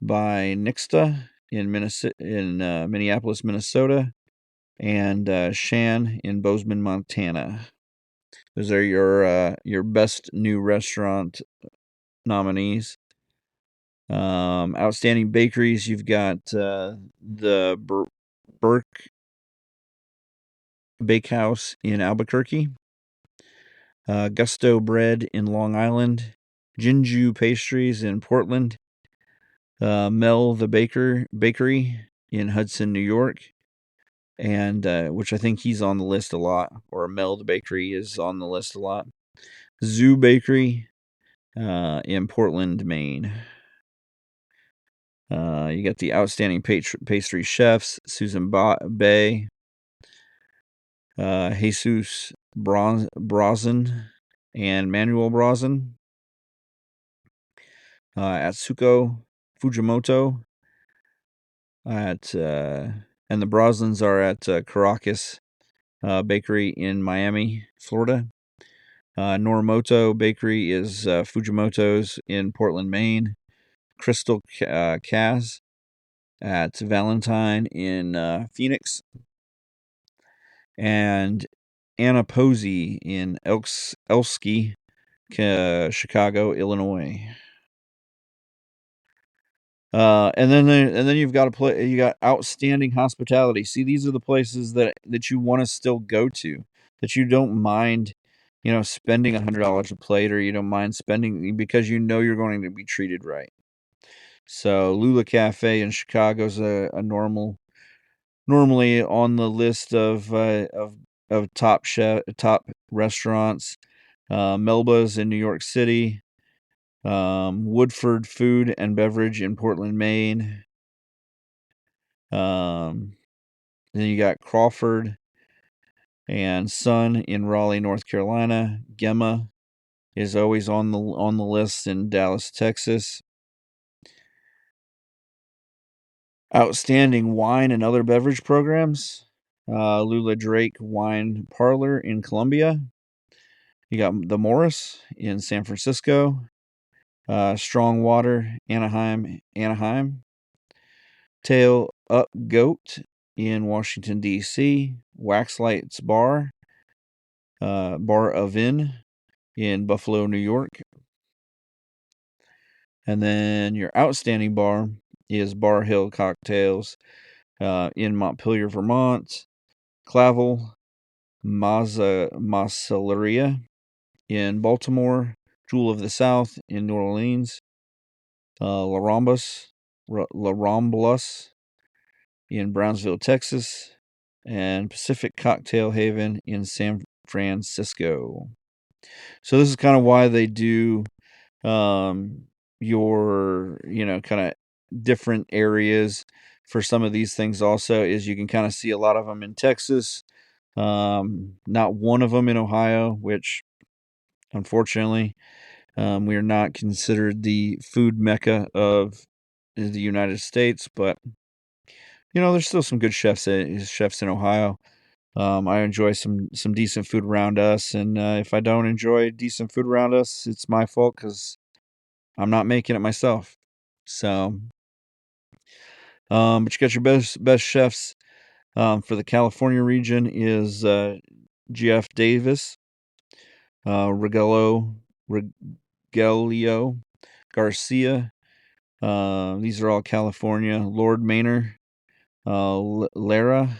by Nixta in Minneapolis, Minnesota. And Shan in Bozeman, Montana. Those are your best new restaurant nominees. Outstanding bakeries. You've got the Burke Bakehouse in Albuquerque. Gusto Bread in Long Island. Jinju Pastries in Portland. Mel the Bakery in Hudson, New York, and which I think he's on the list a lot, or Meld Bakery is on the list a lot. Zoo Bakery in Portland, Maine. You got the outstanding pastry chefs, Susan Bay, Jesus Brazen, and Manuel Brazen. Atsuko Fujimoto and the Broslins are at Caracas Bakery in Miami, Florida. Norimoto Bakery is Fujimoto's in Portland, Maine. Crystal Kaz at Valentine in Phoenix. And Anna Posey in Elski, Chicago, Illinois. And then you've got you got outstanding hospitality. See, these are the places that you want to still go to, that you don't mind, spending $100 a plate, or you don't mind spending because you know you're going to be treated right. So Lula Cafe in Chicago is a normally on the list of top restaurants. Melba's in New York City. Woodford Food and Beverage in Portland, Maine. Then you got Crawford and Son in Raleigh, North Carolina. Gemma is always on the list in Dallas, Texas. Outstanding wine and other beverage programs. Lula Drake Wine Parlor in Columbia. You got the Morris in San Francisco. Strong Water, Anaheim. Tail Up Goat in Washington, D.C. Waxlights Bar, Bar Oven in Buffalo, New York. And then your outstanding bar is Bar Hill Cocktails in Montpelier, Vermont. Clavel Macelleria in Baltimore. Jewel of the South in New Orleans. La Ramblas in Brownsville, Texas, and Pacific Cocktail Haven in San Francisco. So this is kind of why they do your, kind of different areas for some of these things also, is you can kind of see a lot of them in Texas. Not one of them in Ohio, which unfortunately we are not considered the food mecca of the United States, but there's still some good chefs in Ohio. I enjoy some decent food around us, and if I don't enjoy decent food around us, it's my fault because I'm not making it myself. So, but you got your best chefs for the California region is Jeff Davis, Rogelio Garcia. These are all California. Lord Maynor, Lara,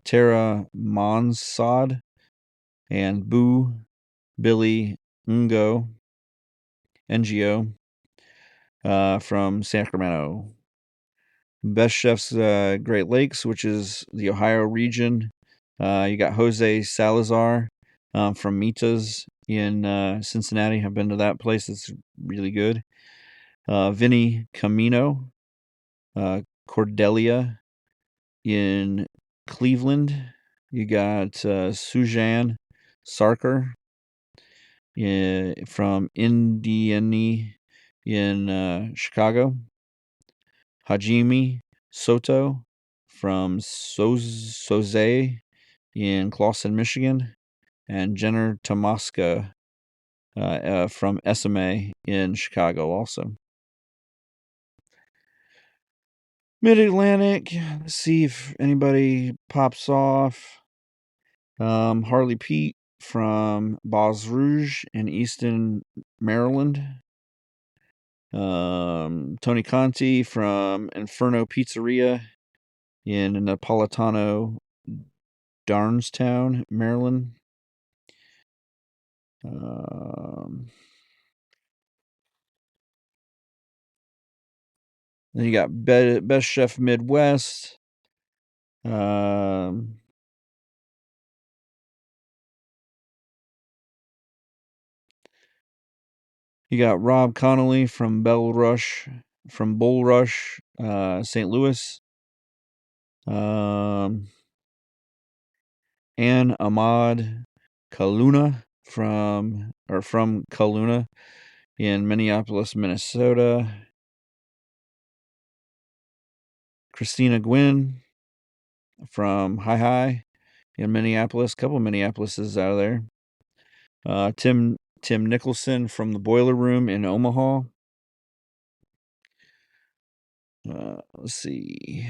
Tara Monsod, and Billy Ngo from Sacramento. Best chefs, Great Lakes, which is the Ohio region. You got Jose Salazar from Mitas in Cincinnati. I've been to that place. It's really good. Vinny Camino, Cordelia in Cleveland. You got Sujan Sarkar from Indiana in Chicago. Hajime Soto from Soze in Clawson, Michigan. And Jenner Tomaska from SMA in Chicago also. Mid-Atlantic, let's see if anybody pops off. Harley Pete from Basse Rouge in Easton, Maryland. Tony Conti from Inferno Pizzeria in Napolitano, Darnestown, Maryland. Then you got Best Chef Midwest. You got Rob Connolly from Bulrush, St. Louis. Ann Ahmad Kaluna from Kaluna in Minneapolis, Minnesota. Christina Gwynn from Hi in Minneapolis. A couple of Minneapolises out of there. Tim Nicholson from the Boiler Room in Omaha. Let's see.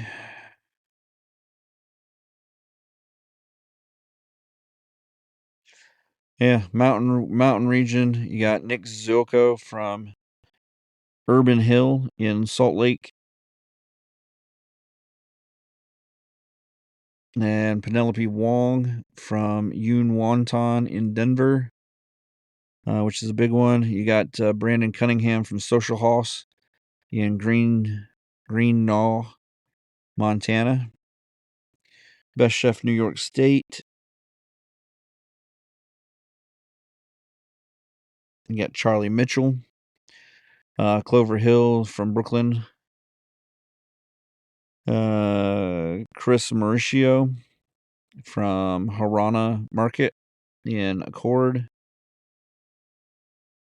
Yeah, mountain region. You got Nick Zilko from Urban Hill in Salt Lake. And Penelope Wong from Yun Wonton in Denver, which is a big one. You got Brandon Cunningham from Social House in Green Knoll, Montana. Best Chef New York State. You got Charlie Mitchell. Clover Hill from Brooklyn. Chris Mauricio from Harana Market in Accord.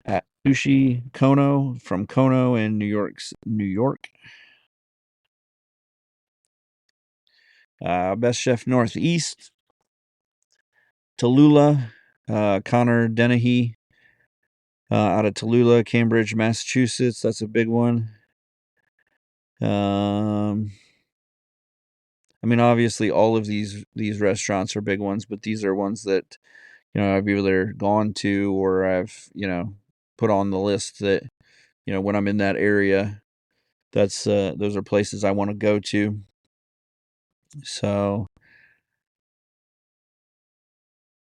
At Sushi Kono from Kono in New York. Best Chef Northeast. Tallulah, Connor Dennehy out of Tallulah, Cambridge, Massachusetts. That's a big one. I mean, obviously, all of these restaurants are big ones, but these are ones that I've either gone to or I've put on the list that when I'm in that area, that's those are places I want to go to. So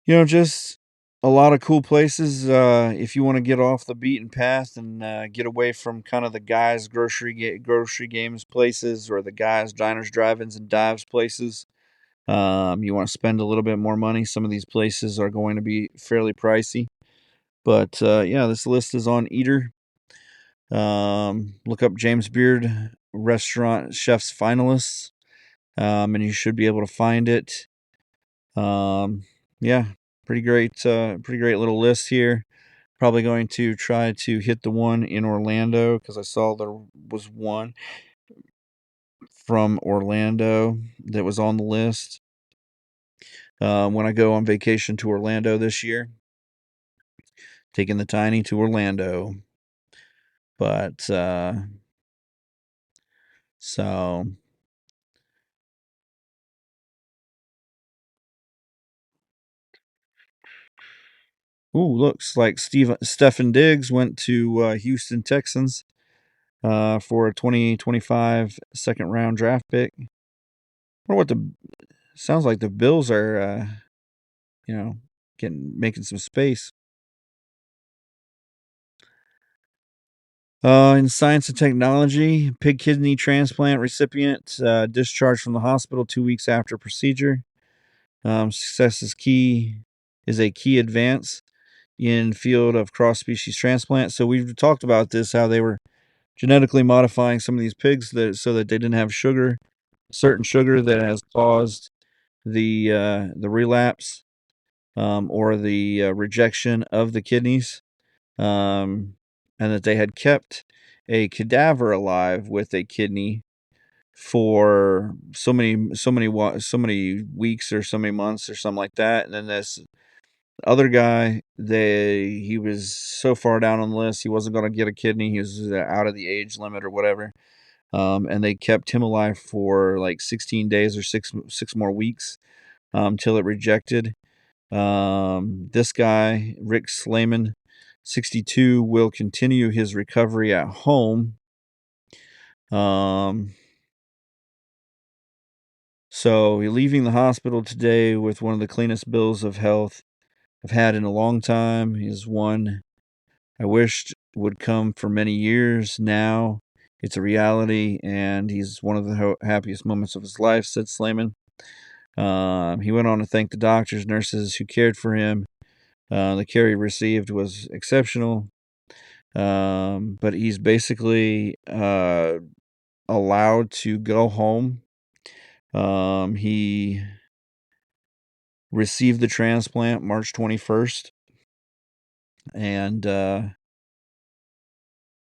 just a lot of cool places if you want to get off the beaten path and get away from kind of the guys grocery games places or the guys diners, drive-ins, and dives places. You want to spend a little bit more money. Some of these places are going to be fairly pricey, but this list is on Eater. Look up James Beard Restaurant Chef's Finalists, and you should be able to find it. Yeah, pretty great little list here. Probably going to try to hit the one in Orlando because I saw there was one from Orlando that was on the list. When I go on vacation to Orlando this year, taking the Tiny to Orlando. But so looks like Stefan Diggs went to Houston Texans for a 2025 second round draft pick. I wonder sounds like the Bills are making some space. In science and technology, pig kidney transplant recipient discharged from the hospital 2 weeks after procedure. Success is a key advance in field of cross-species transplant. So we've talked about this, how they were genetically modifying some of these pigs so that they didn't have certain sugar that has caused the relapse or the rejection of the kidneys, and that they had kept a cadaver alive with a kidney for so many weeks or so many months or something like that. And then this other guy, he was so far down on the list, he wasn't going to get a kidney. He was out of the age limit or whatever. And they kept him alive for like 16 days or six more weeks till it rejected. This guy, Rick Slayman, 62, will continue his recovery at home. So leaving the hospital today with one of the cleanest bills of health I've had in a long time. Is one I wished would come for many years now. it's a reality, and he's one of the happiest moments of his life," said Slayman. He went on to thank the doctors, nurses who cared for him. The care he received was exceptional. But he's basically allowed to go home. He received the transplant March 21st, and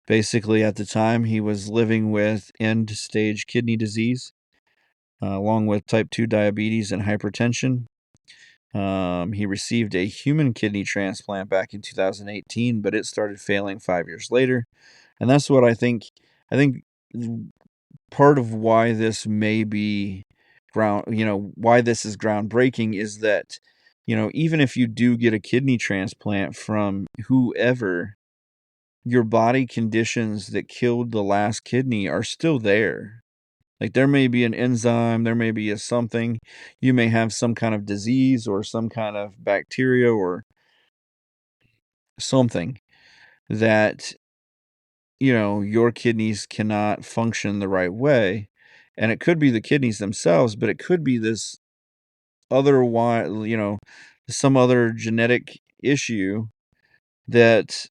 basically at the time he was living with end-stage kidney disease, along with type 2 diabetes and hypertension. He received a human kidney transplant back in 2018, but it started failing 5 years later. And that's what I think. I think part of why this may be why this is groundbreaking is that, even if you do get a kidney transplant from whoever, your body conditions that killed the last kidney are still there. Like, there may be an enzyme, there may be a something, you may have some kind of disease or some kind of bacteria or something that, your kidneys cannot function the right way. And it could be the kidneys themselves, but it could be this otherwise, some other genetic issue that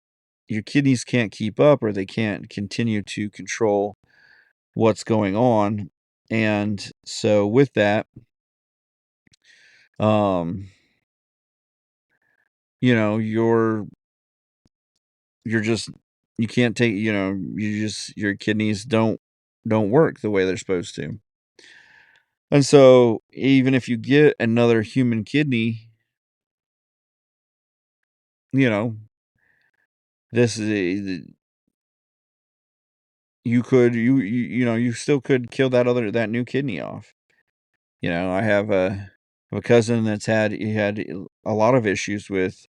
your kidneys can't keep up, or they can't continue to control what's going on. And so with that, um, you're just, you can't take, your kidneys don't work the way they're supposed to. And so even if you get another human kidney, you know, this is you could you still could kill that new kidney off. I have a cousin that's had a lot of issues with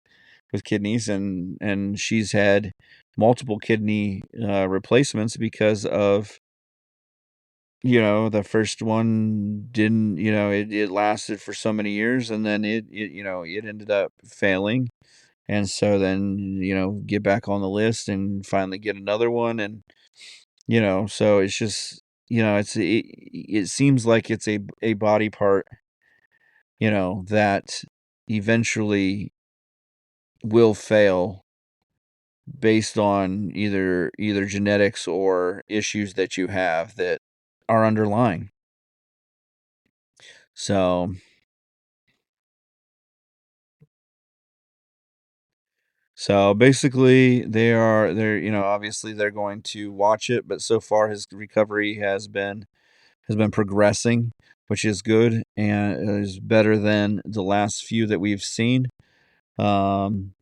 kidneys, and she's had multiple kidney replacements because of, the first one didn't, it lasted for so many years, and then it ended up failing. And so then, get back on the list and finally get another one. And, so it's just, it seems like it's a body part, that eventually will fail based on either genetics or issues that you have that are underlying. So basically they're obviously they're going to watch it, but so far his recovery has been progressing, which is good and is better than the last few that we've seen. And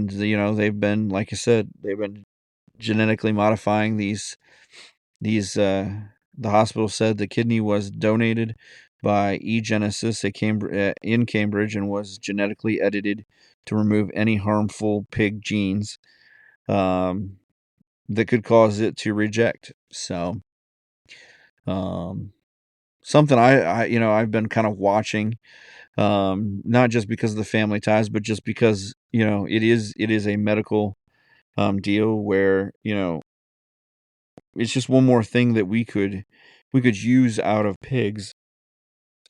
they've been, like I said, they've been genetically modifying these the hospital said the kidney was donated by eGenesis in Cambridge and was genetically edited to remove any harmful pig genes um, that could cause it to reject. So, um, something I've been kind of watching, not just because of the family ties, but just because it is a medical deal where it's just one more thing that we could use out of pigs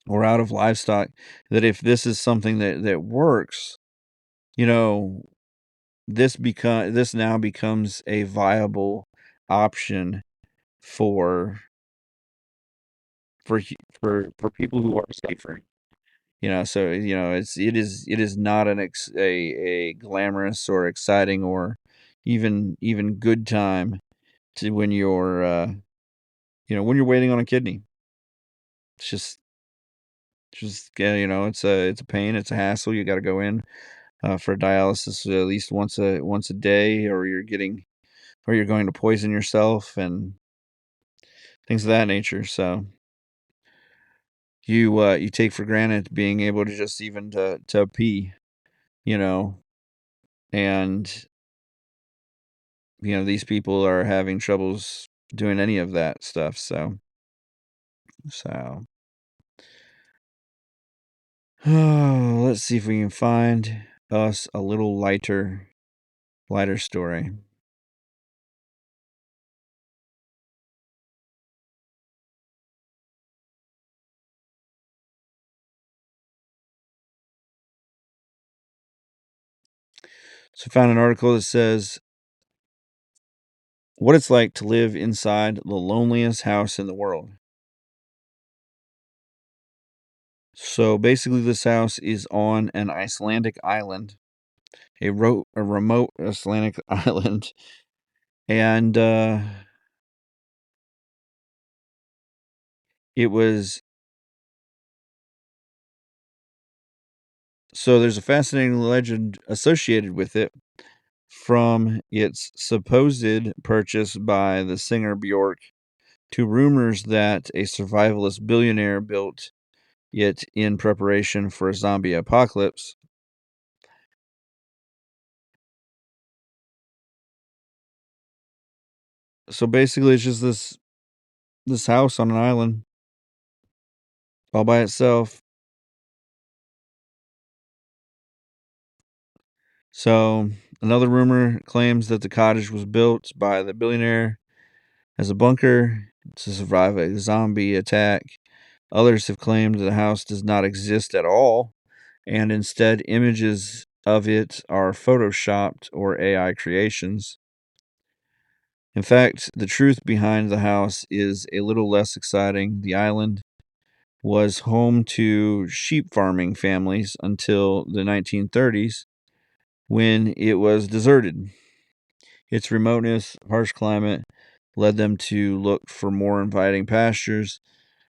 or out of livestock, that if this is something that works, you know this now becomes a viable option for for people who are safer. So it is not a glamorous or exciting or even good time to when you're waiting on a kidney. It's just yeah, it's a pain, it's a hassle. You got to go in for dialysis at least once a day, or you're going to poison yourself and things of that nature. So you take for granted being able to just even to pee, you know, and these people are having troubles doing any of that stuff. So let's see if we can find us a little lighter story. So I found an article that says what it's like to live inside the loneliest house in the world. So basically, this house is on an Icelandic island, a remote Icelandic island, and it was so there's a fascinating legend associated with it from its supposed purchase by the singer Bjork to rumors that a survivalist billionaire built it in preparation for a zombie apocalypse. So basically, it's just this house on an island all by itself. So another rumor claims that the cottage was built by the billionaire as a bunker to survive a zombie attack. Others have claimed the house does not exist at all, and instead images of it are photoshopped or AI creations. In fact, the truth behind the house is a little less exciting. The island was home to sheep farming families until the 1930s when it was deserted. Its remoteness, harsh climate led them to look for more inviting pastures.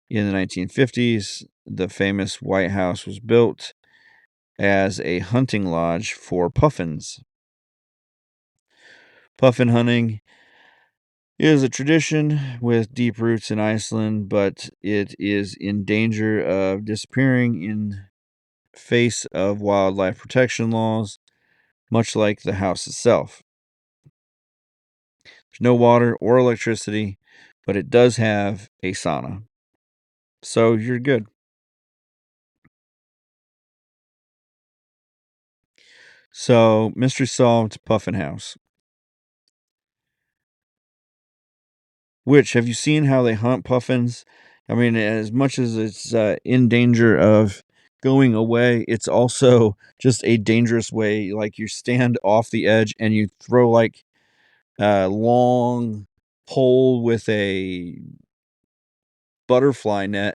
In the 1950s, the famous White House was built as a hunting lodge for puffins. Puffin hunting is a tradition with deep roots in Iceland, but it is in danger of disappearing in face of wildlife protection laws, much like the house itself. There's no water or electricity, but it does have a sauna. So you're good. So, mystery solved, Puffin House. Which, have you seen how they hunt puffins? I mean, as much as it's in danger of going away, it's also just a dangerous way. Like, you stand off the edge and you throw like a long pole with a butterfly net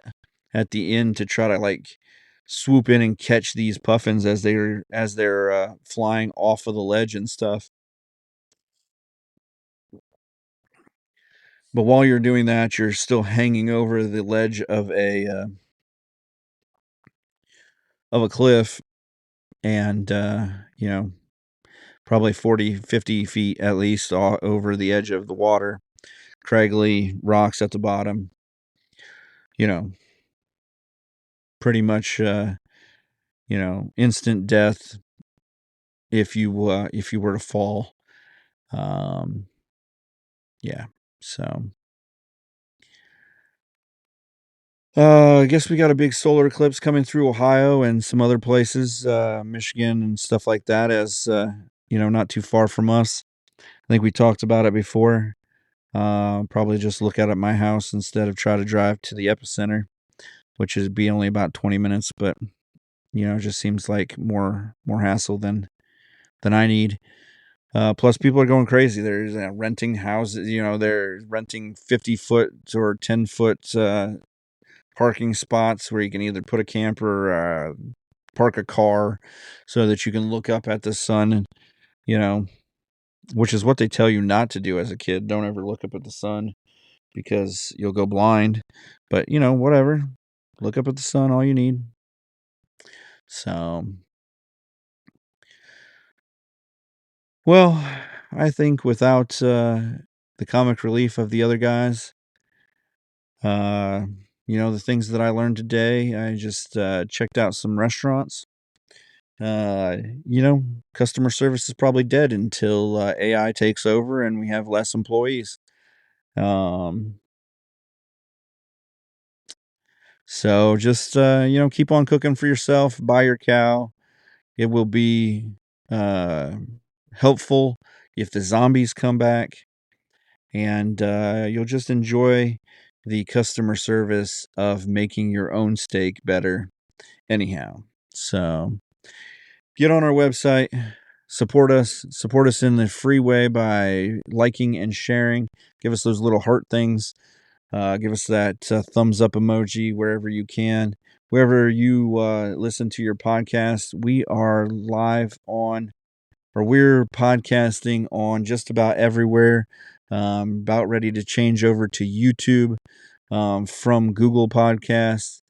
at the end to try to like swoop in and catch these puffins as they're flying off of the ledge and stuff. But while you're doing that, you're still hanging over the ledge of a cliff, and probably 40, 50 feet at least over the edge of the water, craggly rocks at the bottom. You know, pretty much instant death if you were to fall. Um, yeah. So, I guess we got a big solar eclipse coming through Ohio and some other places, Michigan and stuff like that, as not too far from us. I think we talked about it before. Probably just look out at my house instead of try to drive to the epicenter, which is be only about 20 minutes, but it just seems like more hassle than I need. Plus, people are going crazy. They're renting houses. They're renting 50-foot or 10-foot parking spots where you can either put a camper, park a car, so that you can look up at the sun, and which is what they tell you not to do as a kid. Don't ever look up at the sun because you'll go blind. But whatever. Look up at the sun, all you need. So, well, I think without the comic relief of the other guys, uh, the things that I learned today, I just checked out some restaurants. Uh, Customer service is probably dead until AI takes over and we have less employees. Um, so just keep on cooking for yourself. Buy your cow. It will be uh, helpful if the zombies come back, and you'll just enjoy the customer service of making your own steak better. Anyhow, so get on our website, support us in the free way by liking and sharing. Give us those little heart things. Give us that thumbs up emoji wherever you can. Wherever you listen to your podcast, we are live on, or we're podcasting on just about everywhere. About ready to change over to YouTube from Google Podcasts.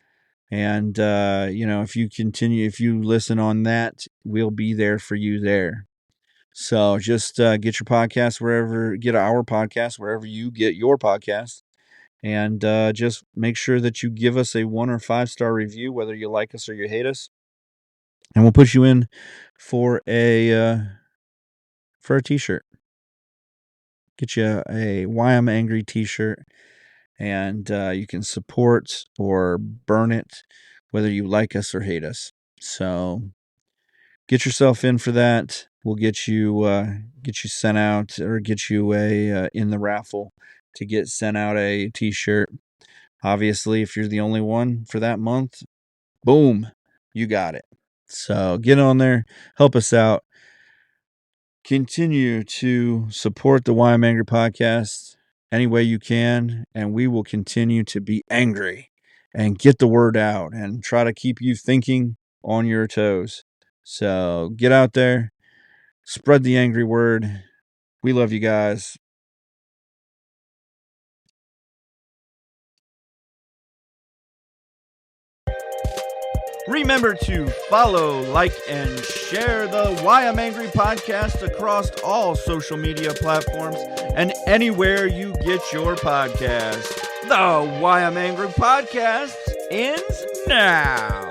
And, if you listen on that, we'll be there for you there. So just get our podcast wherever you get your podcast. And just make sure that you give us a 1 or 5-star review, whether you like us or you hate us. And we'll put you in for a t-shirt. Get you a Why I'm Angry t-shirt. And you can support or burn it, whether you like us or hate us. So get yourself in for that. We'll get you sent out, or get you in the raffle to get sent out a t-shirt. Obviously, if you're the only one for that month, boom, you got it. So get on there, help us out. Continue to support the Why I'm Angry podcast any way you can, and we will continue to be angry and get the word out and try to keep you thinking on your toes. So get out there, spread the angry word. We love you guys. Remember to follow, like, and share the Why I'm Angry podcast across all social media platforms and anywhere you get your podcast. The Why I'm Angry podcast ends now.